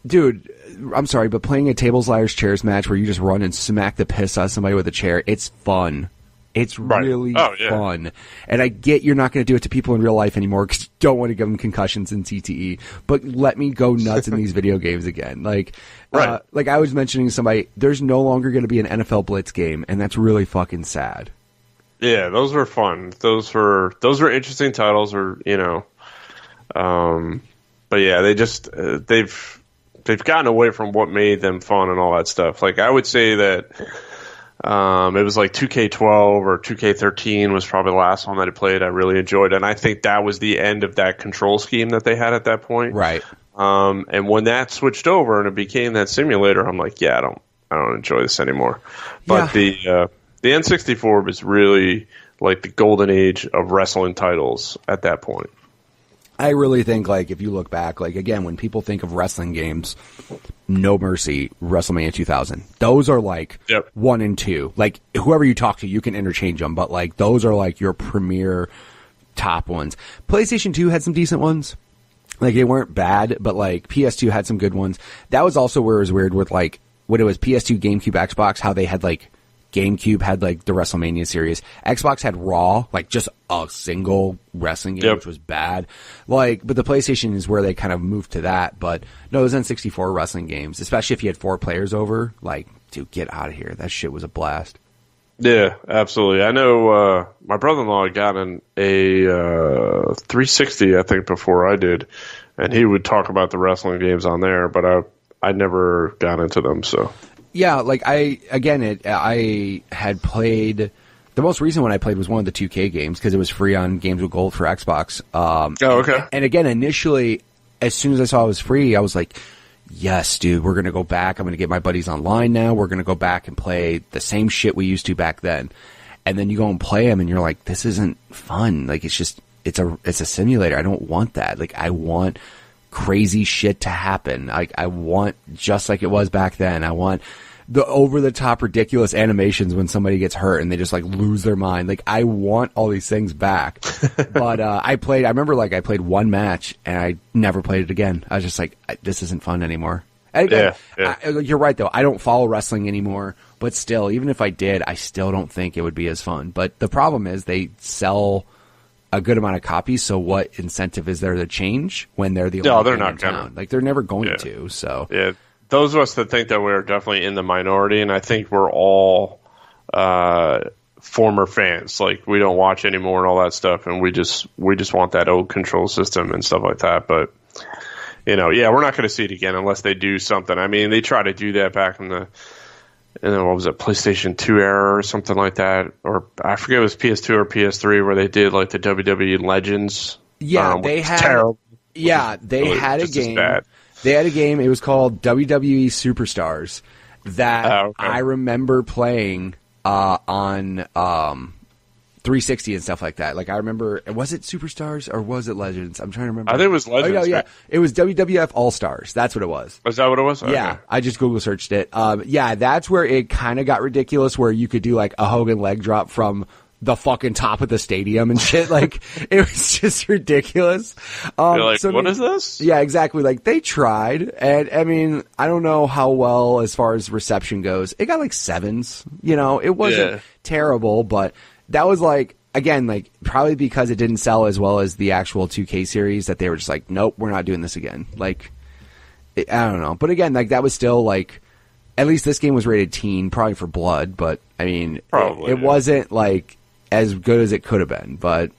dude, I'm sorry, but playing a tables, ladders, chairs match where you just run and smack the piss out of somebody with a chair, it's fun. It's really fun. And I get you're not going to do it to people in real life anymore because you don't want to give them concussions and CTE, but let me go nuts in these video games again. Like, like I was mentioning to somebody, there's no longer going to be an NFL Blitz game, and that's really fucking sad. Yeah, those were fun. Those were interesting titles, or but yeah, they've gotten away from what made them fun and all that stuff. Like I would say that it was like 2K12 or 2K13 was probably the last one that I played. I really enjoyed, and I think that was the end of that control scheme that they had at that point. Right. And when that switched over and it became that simulator, I'm like, yeah, I don't enjoy this anymore. But the N64 was really like the golden age of wrestling titles at that point. I really think, like, if you look back, like, again, when people think of wrestling games, No Mercy, WrestleMania 2000, those are, like, 1 and 2. Like, whoever you talk to, you can interchange them, but, like, those are, like, your premier top ones. PlayStation 2 had some decent ones. Like, they weren't bad, but, like, PS2 had some good ones. That was also where it was weird with, like, when it was PS2, GameCube, Xbox, how they had, like, GameCube had, like, the WrestleMania series. Xbox had Raw, like, just a single wrestling game, which was bad. Like, but the PlayStation is where they kind of moved to that. But, no, those N64 wrestling games, especially if you had 4 players over, like, dude, get out of here. That shit was a blast. Yeah, absolutely. I know my brother-in-law got a 360, I think, before I did. And he would talk about the wrestling games on there, but I never got into them, so... Yeah, like I had played, the most recent one I played was one of the 2K games because it was free on Games with Gold for Xbox. Okay. And again, initially, as soon as I saw it was free, I was like, yes, dude, we're going to go back. I'm going to get my buddies online now. We're going to go back and play the same shit we used to back then. And then you go and play them and you're like, this isn't fun. Like, it's a simulator. I don't want that. Like, I want crazy shit to happen. Like, I want, just like it was back then, I want the over-the-top ridiculous animations when somebody gets hurt and they just, like, lose their mind. Like, I want all these things back. But I remember, like, I played one match and I never played it again. I was just like, this isn't fun anymore. And again, you're right, though. I don't follow wrestling anymore. But still, even if I did, I still don't think it would be as fun. But the problem is they sell a good amount of copies, so what incentive is there to change when they're the only they're game not in town? Like, they're never going to, so... Yeah, those of us that think that we're definitely in the minority, and I think we're all former fans. Like, we don't watch anymore and all that stuff, and we just want that old control system and stuff like that. But, we're not going to see it again unless they do something. I mean, they tried to do that back in the... what was it, PlayStation 2 era or something like that? Or I forget if it was PS2 or PS3 where they did like the WWE Legends. Yeah, they had terrible. Yeah, they had a game. They had a game. It was called WWE Superstars that I remember playing on 360 and stuff like that. Like, I remember, was it Superstars or was it Legends? I'm trying to remember. I think it was Legends. Oh, yeah. It was WWF All-Stars. That's what it was. Was that what it was? Okay. Yeah. I just Google searched it. Yeah, that's where it kind of got ridiculous, where you could do like a Hogan leg drop from the fucking top of the stadium and shit. Like, it was just ridiculous. You're like, what is this? Yeah, exactly. Like, they tried, and I mean, I don't know how well as far as reception goes. It got like 7s. It wasn't terrible, but that was like, again, like, probably because it didn't sell as well as the actual 2K series that they were just like, nope, we're not doing this again. Like, I don't know. But again, like, that was still like, at least this game was rated teen, probably for blood, but I mean, it wasn't like as good as it could have been, but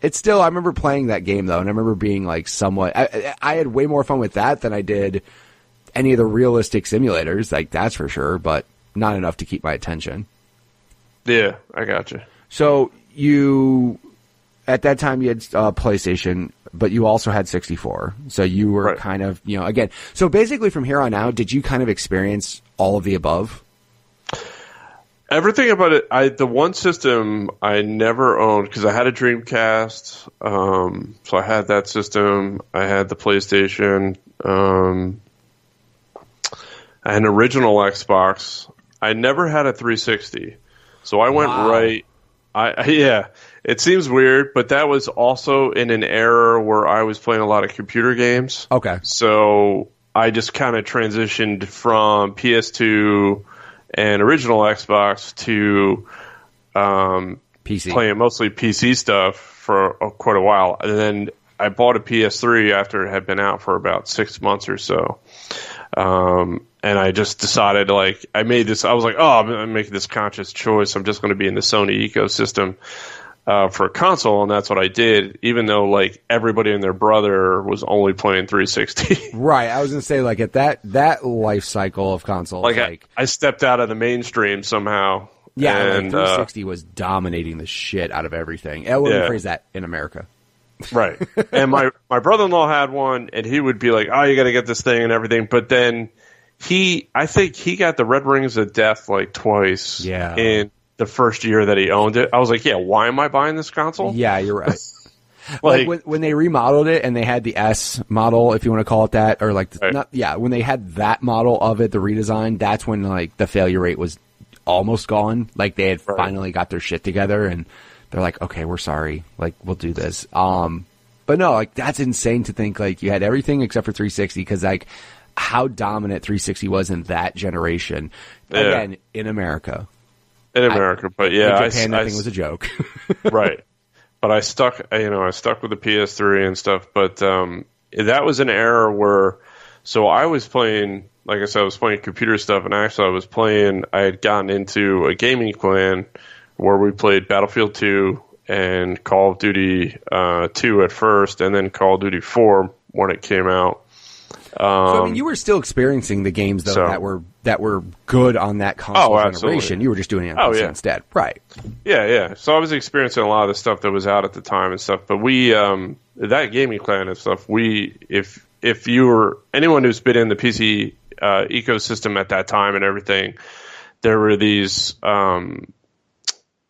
it's still, I remember playing that game though, and I remember being like somewhat, I had way more fun with that than I did any of the realistic simulators, like, that's for sure, but not enough to keep my attention. Yeah, I got you. So at that time you had PlayStation, but you also had 64. So you were kind of, again, so basically from here on out, did you kind of experience all of the above? Everything about it. The one system I never owned, because I had a Dreamcast, so I had that system. I had the PlayStation. I had an original Xbox. I never had a 360, so I went right. It seems weird, but that was also in an era where I was playing a lot of computer games. Okay, so I just kind of transitioned from PS2 and original Xbox to PC, playing mostly PC stuff for quite a while. And then I bought a PS3 after it had been out for about 6 months or so. And I just decided, like, I was like, oh, I'm making this conscious choice. I'm just going to be in the Sony ecosystem for a console, and that's what I did, even though, like, everybody and their brother was only playing 360. Right. I was going to say, like, at that life cycle of consoles, like I stepped out of the mainstream somehow. Yeah, and, like 360 was dominating the shit out of everything. I wouldn't phrase that in America. Right. And my brother-in-law had one, and he would be like, oh, you got to get this thing and everything. But then I think he got the Red Rings of Death like twice in the first year that he owned it. I was like, yeah, why am I buying this console? Yeah, you're right. like when they remodeled it and they had the S model, if you want to call it that, or like, when they had that model of it, the redesign, that's when like the failure rate was almost gone. Like they had finally got their shit together and they're like, okay, we're sorry. Like we'll do this. But no, like that's insane to think like you had everything except for 360 because like how dominant 360 was in that generation. Again, in America. In America, but yeah, in Japan, that thing was a joke. Right. But I stuck with the PS3 and stuff. But that was an era where, so I was playing, like I said, I was playing computer stuff, and actually I had gotten into a gaming clan where we played Battlefield 2 and Call of Duty 2 at first, and then Call of Duty 4 when it came out. So I mean, you were still experiencing the games though that were good on that console generation. You were just doing it on PC instead, right? Yeah. So I was experiencing a lot of the stuff that was out at the time and stuff. But we, that gaming clan and stuff, if you were anyone who's been in the PC ecosystem at that time and everything, there were these sites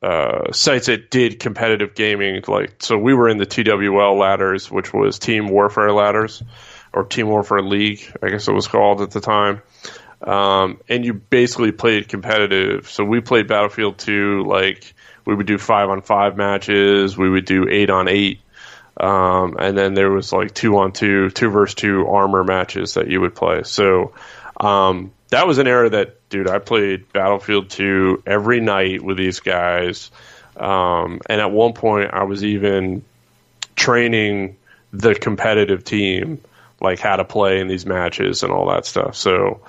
that did competitive gaming. Like, so we were in the TWL ladders, which was Team Warfare ladders. Or Team Warfare League, I guess it was called at the time. And you basically played competitive. So we played Battlefield 2, like we would do 5-on-5 matches, we would do 8-on-8, and then there was like 2-on-2, 2-versus-2 armor matches that you would play. So that was an era that, dude, I played Battlefield 2 every night with these guys. And at one point I was even training the competitive team, like how to play in these matches and all that stuff. So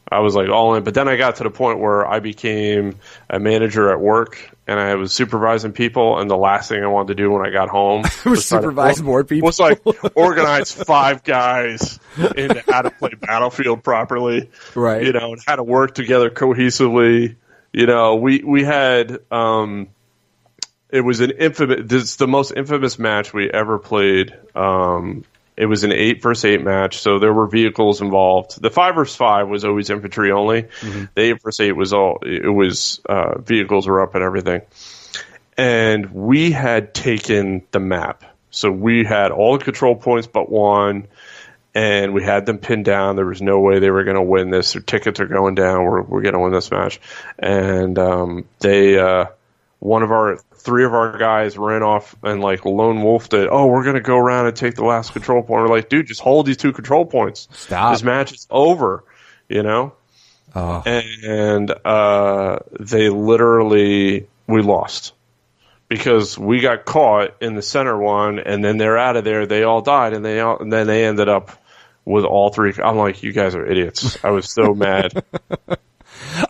I was like all in. But then I got to the point where I became a manager at work and I was supervising people. And the last thing I wanted to do when I got home was supervise more people. Was like organize 5 guys into how to play Battlefield properly, right? You know, and how to work together cohesively. You know, we had it was the most infamous match we ever played. It was an 8-versus-8 match, so there were vehicles involved. The 5-versus-5 was always infantry only. Mm-hmm. The 8-versus-8 was vehicles were up and everything. And we had taken the map. So we had all the control points but one, and we had them pinned down. There was no way they were going to win this. Their tickets are going down. We're going to win this match. And three of our guys ran off and like lone wolfed it. Oh, we're going to go around and take the last control point. We're like, dude, just hold these 2 control points. Stop. This match is over, you know? Oh. And we lost because we got caught in the center one and then they're out of there. They all died and then they ended up with all 3. I'm like, you guys are idiots. I was so mad.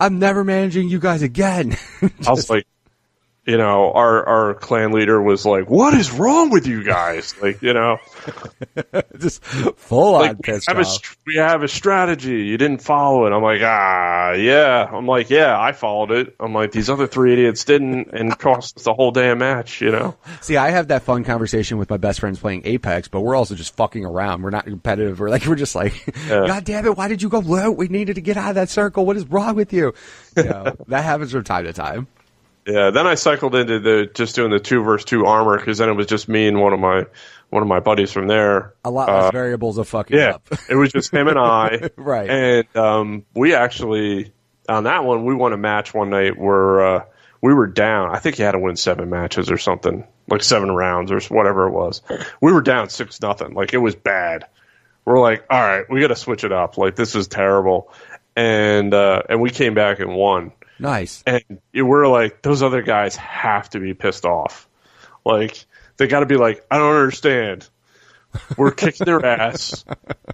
I'm never managing you guys again. I was like, you know, our clan leader was like, what is wrong with you guys? Like, you know, just full on pissed off. We have a strategy. You didn't follow it. I'm like, yeah. I'm like, yeah, I followed it. I'm like, these other 3 idiots didn't and cost us the whole damn match, you know? See, I have that fun conversation with my best friends playing Apex, but we're also just fucking around. We're not competitive. We're just like, God damn it, why did you go low? We needed to get out of that circle. What is wrong with you? You know, that happens from time to time. Yeah, then I cycled into just doing the 2-versus-2 armor because then it was just me and one of my buddies from there. A lot less variables of fucking up. It was just him and I. Right. And we actually, on that one, we won a match one night where we were down. I think you had to win 7 matches or something, like 7 rounds or whatever it was. We were down 6-0. Like, it was bad. We're like, all right, we got to switch it up. Like, this is terrible. And we came back and won. Nice. And we're like, those other guys have to be pissed off. Like, they got to be like, I don't understand. We're kicking their ass.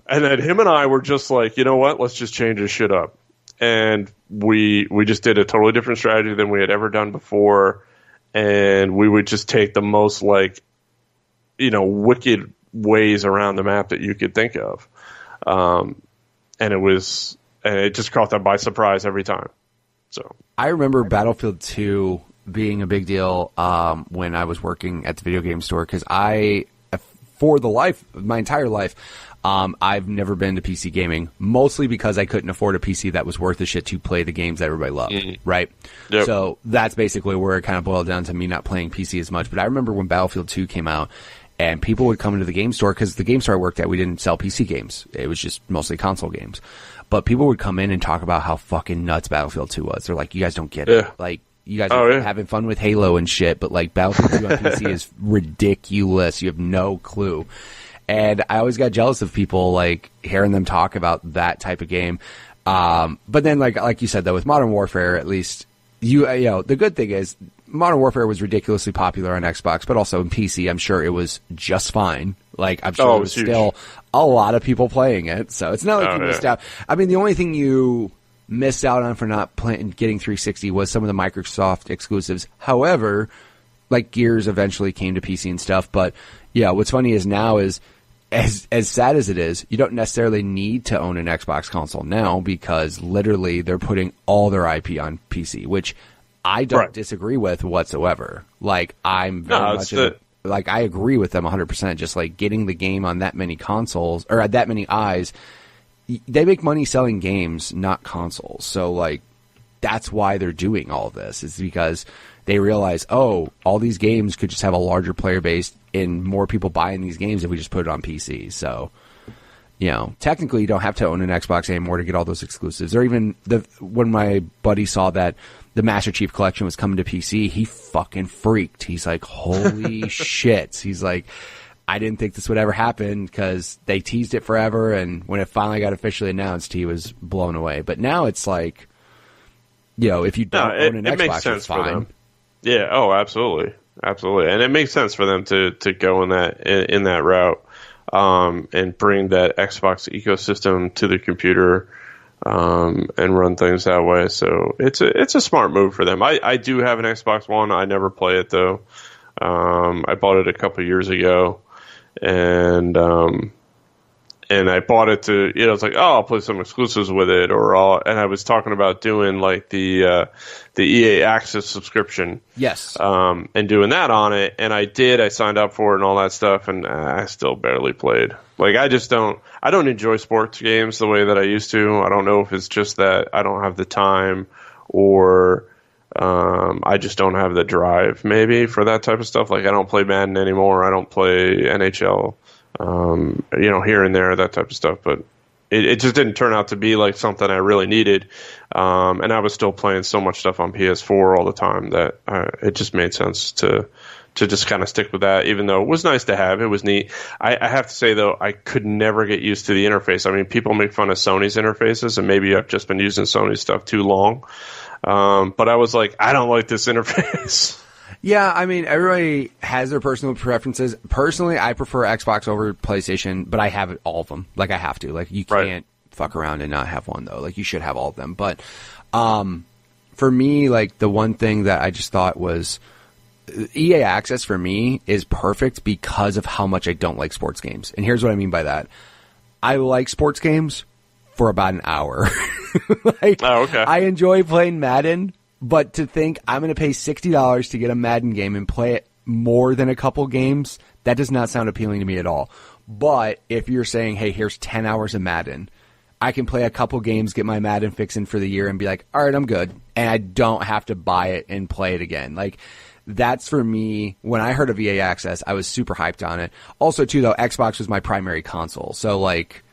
And then him and I were just like, you know what? Let's just change this shit up. And we just did a totally different strategy than we had ever done before. And we would just take the most, like, you know, wicked ways around the map that you could think of. And it just caught them by surprise every time. So I remember Battlefield 2 being a big deal when I was working at the video game store, because my entire life, I've never been to PC gaming, mostly because I couldn't afford a PC that was worth the shit to play the games that everybody loved, right? Yep. So that's basically where it kind of boiled down to me not playing PC as much. But I remember when Battlefield 2 came out, and people would come into the game store, because the game store I worked at, we didn't sell PC games. It was just mostly console games. But people would come in and talk about how fucking nuts Battlefield 2 was. They're like, you guys don't get it. Like, you guys are having fun with Halo and shit, but like Battlefield 2 on PC is ridiculous. You have no clue. And I always got jealous of people, like, hearing them talk about that type of game. But then, like you said, though, with Modern Warfare, at least, you know, the good thing is Modern Warfare was ridiculously popular on Xbox, but also in PC, I'm sure it was just fine. Like, I'm sure there was still a lot of people playing it. So it's not like you missed out. I mean, the only thing you missed out on for not getting 360 was some of the Microsoft exclusives. However, like, Gears eventually came to PC and stuff. But yeah, what's funny is now is, as sad as it is, you don't necessarily need to own an Xbox console now, because literally they're putting all their IP on PC, which I don't disagree with whatsoever. Like, I'm very much like, I agree with them 100%. Just like getting the game on that many consoles, or at that many eyes, they make money selling games, not consoles. So like, that's why they're doing all this. It's because they realize, oh, all these games could just have a larger player base and more people buying these games if we just put it on PC. So, you know, technically you don't have to own an Xbox anymore to get all those exclusives. Or even when my buddy saw that the Master Chief Collection was coming to PC, he fucking freaked. He's like, holy shit. He's like, I didn't think this would ever happen, because they teased it forever, and when it finally got officially announced, he was blown away. But now it's like, you know, if you don't own an Xbox, it's fine. For them. Yeah, oh, absolutely. Absolutely. And it makes sense for them to go in that route, and bring that Xbox ecosystem to the computer, and run things that way. So it's a smart move for them. I do have an Xbox One. I never play it, though. I bought it a couple years ago, and I bought it to, you know, it's like, oh, I'll play some exclusives with it, and I was talking about doing like the EA Access subscription. Yes. And doing that on it, and I signed up for it and all that stuff, and I still barely played. Like, I don't enjoy sports games the way that I used to. I don't know if it's just that I don't have the time, or I just don't have the drive maybe for that type of stuff. Like, I don't play Madden anymore. I don't play NHL. You know, here and there, that type of stuff. But it just didn't turn out to be like something I really needed. And I was still playing so much stuff on PS4 all the time that it just made sense to just kind of stick with that, even though it was nice to have. It was neat. I have to say, though, I could never get used to the interface. I mean, people make fun of Sony's interfaces, and maybe I've just been using Sony stuff too long. But I was like, I don't like this interface. Yeah, I mean, everybody has their personal preferences. Personally, I prefer Xbox over PlayStation, but I have all of them. Like, I have to. Like, you can't fuck around and not have one, though. Like, you should have all of them. But for me, like, the one thing that I just thought was EA Access for me is perfect because of how much I don't like sports games. And here's what I mean by that. I like sports games for about an hour. Like, oh, okay. I enjoy playing Madden. But to think I'm going to pay $60 to get a Madden game and play it more than a couple games, that does not sound appealing to me at all. But if you're saying, hey, here's 10 hours of Madden, I can play a couple games, get my Madden fix in for the year, and be like, all right, I'm good. And I don't have to buy it and play it again. Like, that's for me. When I heard of EA Access, I was super hyped on it. Also, too, though, Xbox was my primary console. So, like,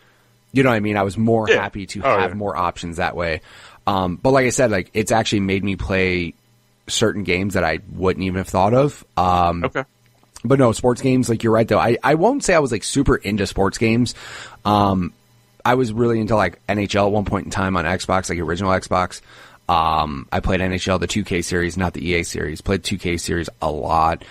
you know what I mean? I was more happy to have more options that way. But like I said, like, it's actually made me play certain games that I wouldn't even have thought of. Okay. But no, sports games, like, you're right, though. I won't say I was, like, super into sports games. I was really into, like, NHL at one point in time on Xbox, like, original Xbox. I played NHL, the 2K series, not the EA series. Played 2K series a lot.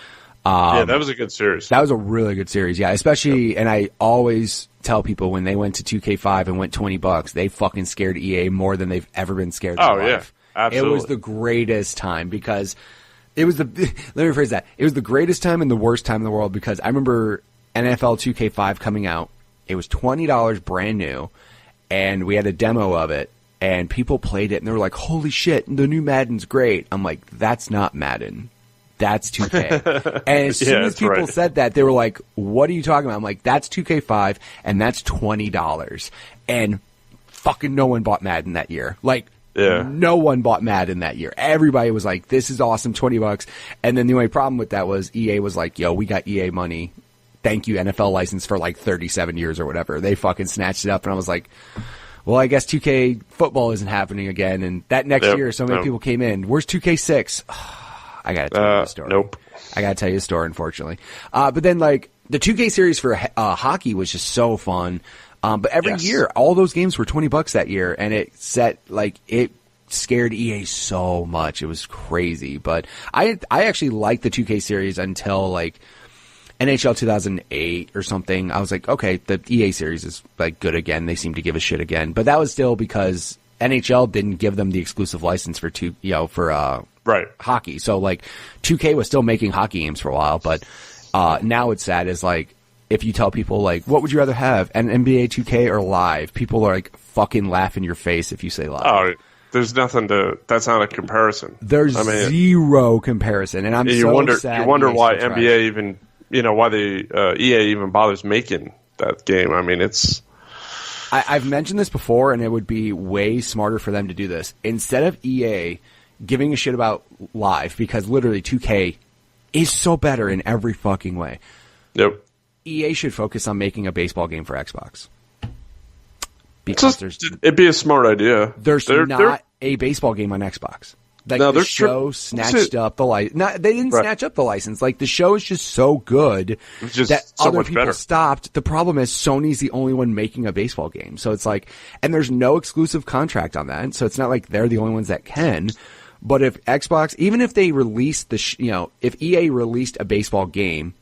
Yeah, that was a good series. That was a really good series. Yeah, especially, and I always tell people when they went to 2K5 and went $20, they fucking scared EA more than they've ever been scared in their life. Absolutely. It was the greatest time because it was let me rephrase that. It was the greatest time and the worst time in the world because I remember NFL 2K5 coming out. It was $20 brand new, and we had a demo of it, and people played it, and they were like, holy shit, the new Madden's great. I'm like, that's not Madden. That's 2K. And as soon as people said that, they were like, what are you talking about? I'm like, that's 2K5, and that's $20. And fucking no one bought Madden that year. Like, no one bought Madden that year. Everybody was like, this is awesome, $20. And then the only problem with that was EA was like, yo, we got EA money. Thank you, NFL license for like 37 years or whatever. They fucking snatched it up, and I was like, well, I guess 2K football isn't happening again. And that next year, so many people came in. Where's 2K6? I gotta tell you the story. Nope. I gotta tell you the story, unfortunately. But then, like, the 2K series for hockey was just so fun. But every year, all those games were $20 that year, and it scared EA so much. It was crazy. But I actually liked the 2K series until, like, NHL 2008 or something. I was like, okay, the EA series is like good again. They seem to give a shit again, but that was still because NHL didn't give them the exclusive license for hockey. So like 2K was still making hockey games for a while, but now it's sad is like if you tell people like, what would you rather have, an NBA 2K or live? People are like fucking laugh in your face if you say live. Oh, there's nothing that's not a comparison. There's zero comparison, and sad. You wonder why NBA even. Why the EA even bothers making that game. I mean, it's... I've mentioned this before, and it would be way smarter for them to do this. Instead of EA giving a shit about live, because literally 2K is so better in every fucking way. Yep. EA should focus on making a baseball game for Xbox. Because it'd be a smart idea. There's not a baseball game on Xbox. Like the show snatched up the license. They didn't snatch up the license. Like the show is just so good that so other people stopped. The problem is Sony's the only one making a baseball game. So it's like, and there's no exclusive contract on that. So it's not like they're the only ones that can. But if Xbox, even if they released if EA released a baseball game,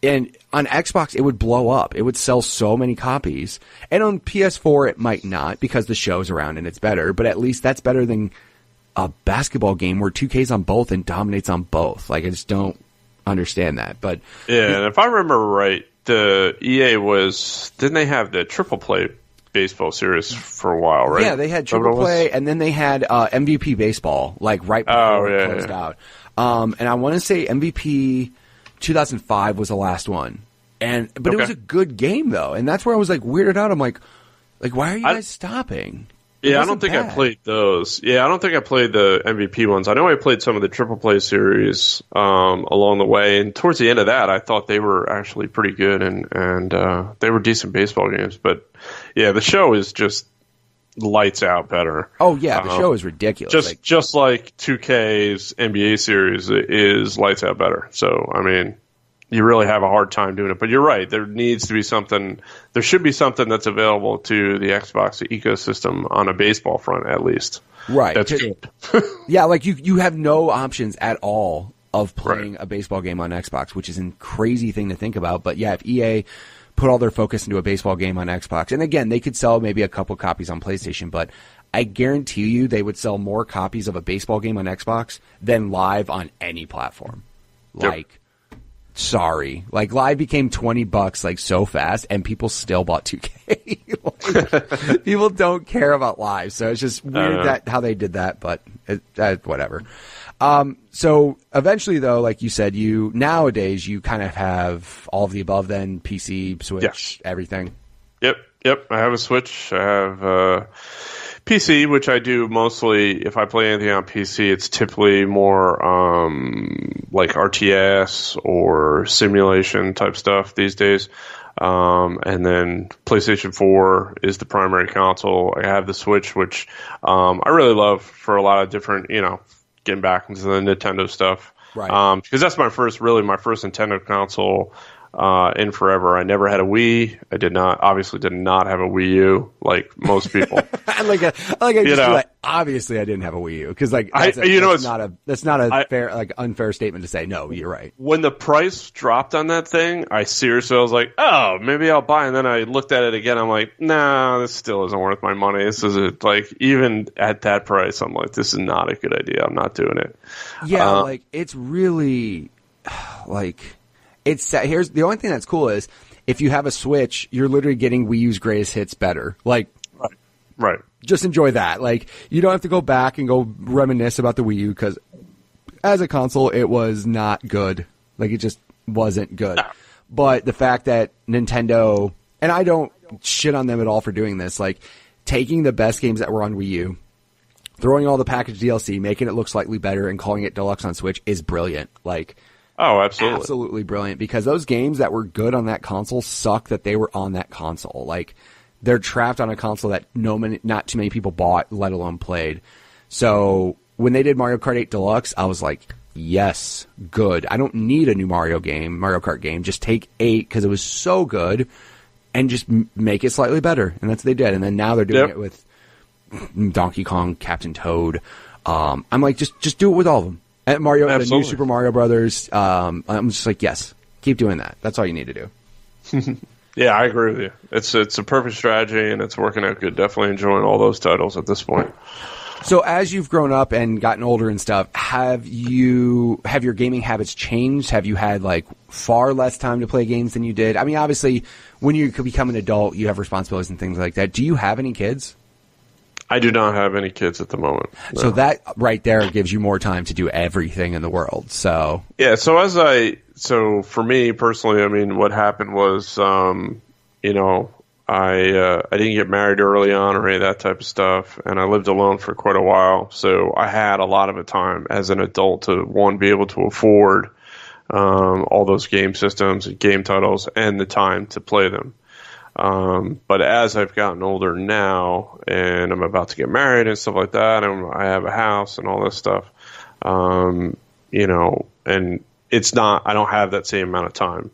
and on Xbox it would blow up. It would sell so many copies. And on PS4 it might not because the show's around and it's better. But at least that's better than a basketball game where 2K's on both and dominates on both. Like, I just don't understand that. But yeah, and if I remember right, the EA didn't they have the triple play baseball series for a while, right? Yeah, they had triple play, and then they had MVP baseball, like right before it closed out. And I want to say MVP 2005 was the last one. But it was a good game though, and that's where I was like weirded out. I'm like why are you guys stopping? I don't think I played those. Yeah, I don't think I played the MVP ones. I know I played some of the triple play series along the way, and towards the end of that, I thought they were actually pretty good, and they were decent baseball games. But yeah, the show is just lights out better. Oh yeah, the show is ridiculous. Just like 2K's NBA series is lights out better. So I mean, you really have a hard time doing it. But you're right. There needs to be something. There should be something that's available to the Xbox ecosystem on a baseball front, at least. Right. That's good. Yeah, like you have no options at all of playing a baseball game on Xbox, which is a crazy thing to think about. But yeah, if EA put all their focus into a baseball game on Xbox, and again, they could sell maybe a couple copies on PlayStation, but I guarantee you they would sell more copies of a baseball game on Xbox than live on any platform. Like... Sorry. Like, live became $20 like so fast, and people still bought 2K. Like, people don't care about live, so it's just weird how they did that, but whatever. So eventually, though, like you said, nowadays you kind of have all of the above. Then PC, Switch, everything. Yep. I have a Switch. I have PC, which I do mostly. If I play anything on PC, it's typically more like RTS or simulation type stuff these days. And then PlayStation 4 is the primary console. I have the Switch, which I really love for a lot of different, getting back into the Nintendo stuff. Right. Because that's my first Nintendo console. in forever. I never had a Wii. Obviously did not have a Wii U like most people. Obviously I didn't have a Wii U because that's not a fair, unfair statement to say. No, you're right. When the price dropped on that thing, I was like, oh, maybe I'll buy. And then I looked at it again. I'm like, nah, this still isn't worth my money. This isn't even at that price. I'm like, this is not a good idea. I'm not doing it. Yeah, it's really here's the only thing that's cool is if you have a Switch, you're literally getting Wii U's greatest hits better. Right. Just enjoy that. You don't have to go back and go reminisce about the Wii U because as a console, it was not good. It just wasn't good. No. But the fact that Nintendo, and I don't shit on them at all for doing this, taking the best games that were on Wii U, throwing all the packaged DLC, making it look slightly better, and calling it Deluxe on Switch is brilliant. Oh, absolutely. Absolutely brilliant because those games that were good on that console suck that they were on that console. They're trapped on a console that not too many people bought, let alone played. So when they did Mario Kart 8 Deluxe, I was like, yes, good. I don't need a new Mario Kart game. Just take 8 because it was so good and just make it slightly better. And that's what they did. And then now they're doing it with Donkey Kong, Captain Toad. I'm like, just do it with all of them. And the new Super Mario Brothers. I'm just like, yes, keep doing that. That's all you need to do. Yeah, I agree with you. It's a perfect strategy, and it's working out good. Definitely enjoying all those titles at this point. So as you've grown up and gotten older and stuff, have your gaming habits changed? Have you had far less time to play games than you did? I mean, obviously, when you become an adult, you have responsibilities and things like that. Do you have any kids? I do not have any kids at the moment. No. So that right there gives you more time to do everything in the world. So yeah. So for me personally, I mean, what happened was, I didn't get married early on or any of that type of stuff, and I lived alone for quite a while. So I had a lot of the time as an adult to be able to afford all those game systems and game titles and the time to play them. But as I've gotten older now and I'm about to get married and stuff like that, and I have a house and all this stuff, and I don't have that same amount of time.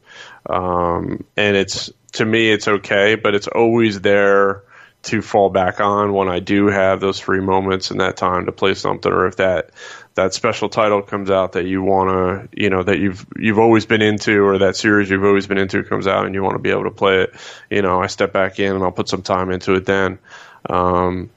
And to me, it's okay, but it's always there to fall back on when I do have those free moments and that time to play something, or if that special title comes out that you want to, that you've always been into, or that series you've always been into comes out and you want to be able to play it, I step back in and I'll put some time into it then. I'll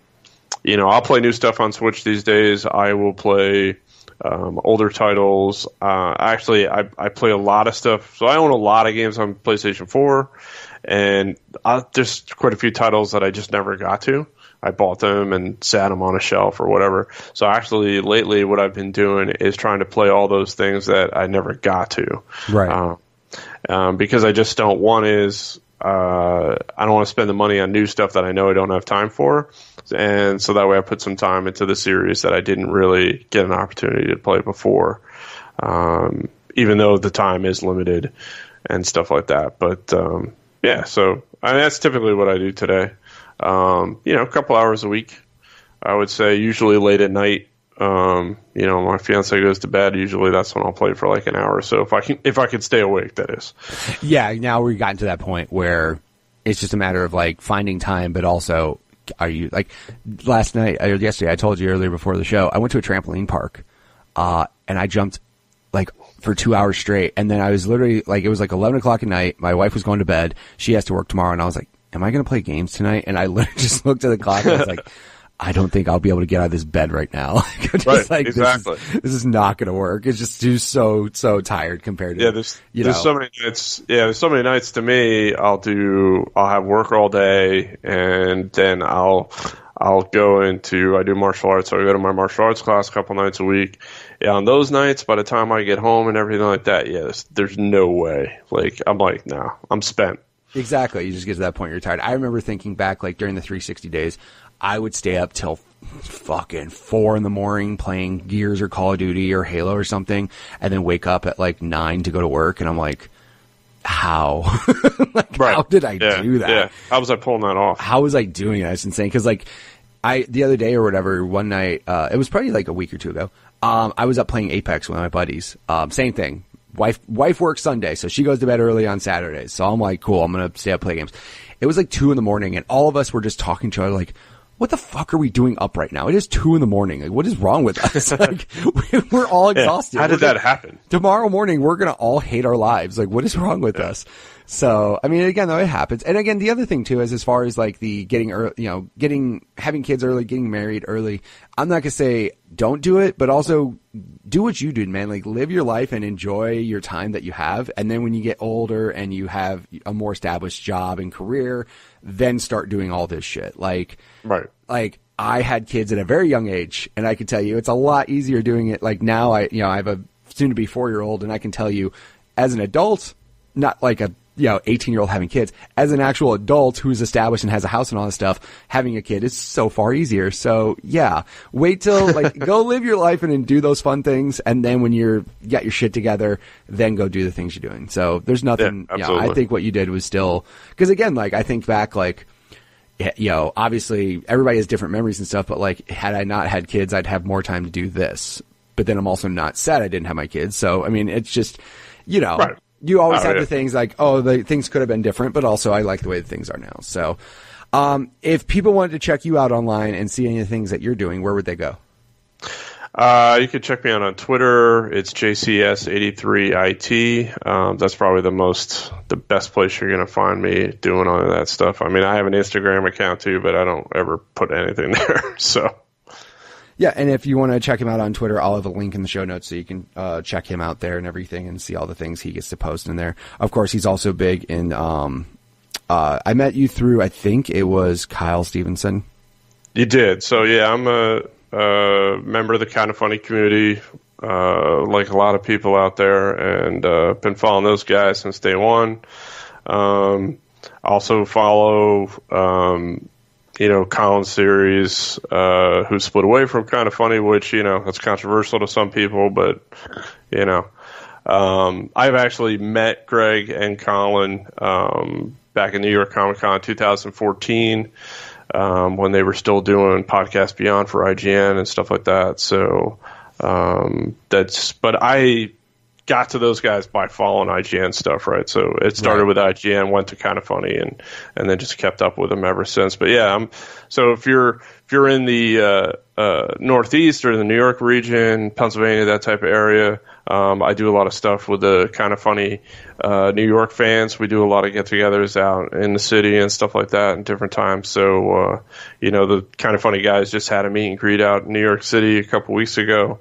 play new stuff on Switch these days. I will play older titles. Actually, I play a lot of stuff. So I own a lot of games on PlayStation 4, and there's quite a few titles that I just never got to. I bought them and sat them on a shelf or whatever. So actually, lately, what I've been doing is trying to play all those things that I never got to. Right. Because I just don't want I don't want to spend the money on new stuff that I know I don't have time for. And so that way I put some time into the series that I didn't really get an opportunity to play before. Even though the time is limited and stuff like that. But, yeah, so that's typically what I do today. A couple hours a week, I would say, usually late at night. My fiance goes to bed. Usually that's when I'll play for an hour or so. If I can stay awake, that is. Yeah. Now we've gotten to that point where it's just a matter of finding time, but also are you yesterday, I told you earlier before the show, I went to a trampoline park, and I jumped for 2 hours straight. And then I was literally it was 11 o'clock at night. My wife was going to bed. She has to work tomorrow. And I was like, am I going to play games tonight? And I literally just looked at the clock and I was like, I don't think I'll be able to get out of this bed right now. Right, exactly. This is not going to work. It's just so tired compared to there's so many nights. Yeah, there's so many nights to me. I'll have work all day, and then I'll go I do martial arts. So I go to my martial arts class a couple nights a week. Yeah, on those nights, by the time I get home and everything like that, there's no way. I'm like, no, I'm spent. Exactly. You just get to that point, you're tired. I remember thinking back, during the 360 days, I would stay up till fucking 4 a.m. playing Gears or Call of Duty or Halo or something, and then wake up at 9 to go to work. And I'm like, how? How did I do that? Yeah. How was I pulling that off? How was I doing it? It's insane. Cause the other day or whatever, one night, it was probably a week or two ago. I was up playing Apex with my buddies. Same thing. wife works Sunday, so she goes to bed early on Saturdays. So I'm like, cool, I'm going to stay up, play games. It was like 2 a.m, and all of us were just talking to each other like, what the fuck are we doing up right now? It is 2 a.m. Like, what is wrong with us? Like, we're all exhausted. How did that happen? Tomorrow morning, we're going to all hate our lives. Like, what is wrong with us? So, I mean, again, though, it happens. And again, the other thing too is as far as like the getting early, having kids early, getting married early, I'm not going to say don't do it, but also do what you do, man. Like, live your life and enjoy your time that you have. And then when you get older and you have a more established job and career, then start doing all this shit. Like, right. Like, I had kids at a very young age, and I can tell you it's a lot easier doing it. Like, now I have a soon to be 4-year-old, and I can tell you as an adult, not like a 18-year-old having kids, as an actual adult who's established and has a house and all this stuff, having a kid is so far easier. So yeah, wait till like go live your life and do those fun things, and then when you got your shit together, then go do the things you're doing. So there's nothing. I think what you did was still, because again, like I think back, like obviously everybody has different memories and stuff, but like had I not had kids, I'd have more time to do this. But then I'm also not sad I didn't have my kids. So I mean, it's just right. You always have the things like, oh, the things could have been different, but also I like the way the things are now. So, if people wanted to check you out online and see any of the things that you're doing, where would they go? You can check me out on Twitter. It's JCS83IT. That's probably the best place you're going to find me doing all of that stuff. I mean, I have an Instagram account too, but I don't ever put anything there. So. Yeah, and if you want to check him out on Twitter, I'll have a link in the show notes so you can check him out there and everything and see all the things he gets to post in there. Of course, he's also big in I met you through, I think it was Kyle Stevenson. You did. So, yeah, I'm a member of the Kind of Funny community, like a lot of people out there, and been following those guys since day one. Also follow Colin's series, who split away from Kind of Funny, which, that's controversial to some people, but, I've actually met Greg and Colin back in New York Comic Con 2014, when they were still doing Podcast Beyond for IGN and stuff like that. So but I got to those guys by following IGN stuff, right? So it started with IGN, went to Kind of Funny, and then just kept up with them ever since. But yeah, so if you're in the Northeast or the New York region, Pennsylvania, that type of area, I do a lot of stuff with the Kind of Funny New York fans. We do a lot of get-togethers out in the city and stuff like that in different times. So the Kind of Funny guys just had a meet and greet out in New York City a couple weeks ago.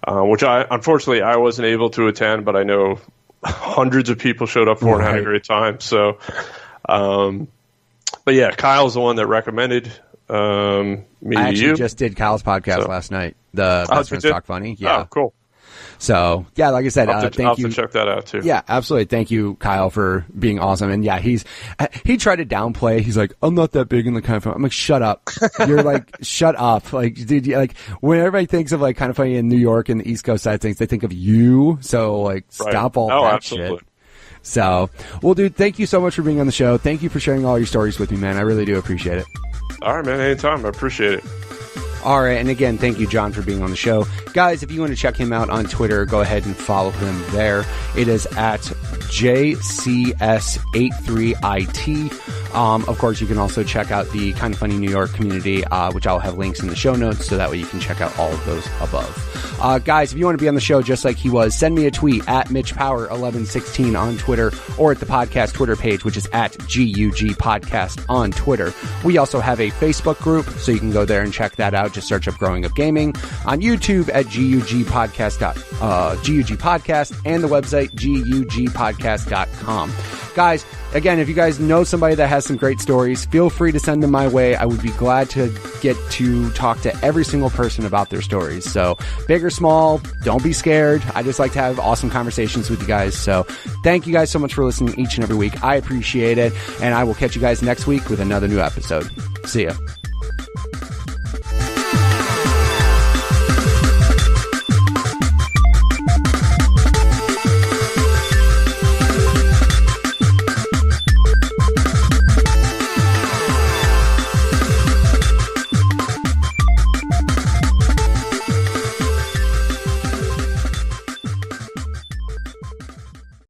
Which unfortunately I wasn't able to attend, but I know hundreds of people showed up for it and had a great time. So, but yeah, Kyle's the one that recommended me I actually to you. Just did Kyle's podcast last night. The Best Friends Talk Funny. Yeah. Oh, cool. So yeah, like I said, I'll have to check that out too. Yeah, absolutely. Thank you, Kyle, for being awesome. And yeah, he tried to downplay. He's like, I'm not that big in the Kind of Funny. I'm like, shut up. You're like, shut up. Like, dude, like when everybody thinks of like Kind of Funny in New York and the East Coast side of things, they think of you. So like, stop all that absolutely. shit. So, well, dude, thank you so much for being on the show. Thank you for sharing all your stories with me, man. I really do appreciate it. All right, man. Anytime. I appreciate it. All right, and again, thank you, John, for being on the show. Guys, if you want to check him out on Twitter, go ahead and follow him there. It is at JCS83IT. Of course, you can also check out the Kind of Funny New York community, which I'll have links in the show notes, so that way you can check out all of those above. Guys, if you want to be on the show just like he was, send me a tweet at MitchPower1116 on Twitter, or at the podcast Twitter page, which is at GUG Podcast on Twitter. We also have a Facebook group, so you can go there and check that out. Just search up Growing Up Gaming. On YouTube at GUG Podcast, and the website GUGpodcast.com. Guys, again, if you guys know somebody that has some great stories, feel free to send them my way. I would be glad to get to talk to every single person about their stories. So, big or small, don't be scared. I just like to have awesome conversations with you guys. So, thank you guys so much for listening each and every week. I appreciate it. And I will catch you guys next week with another new episode. See ya.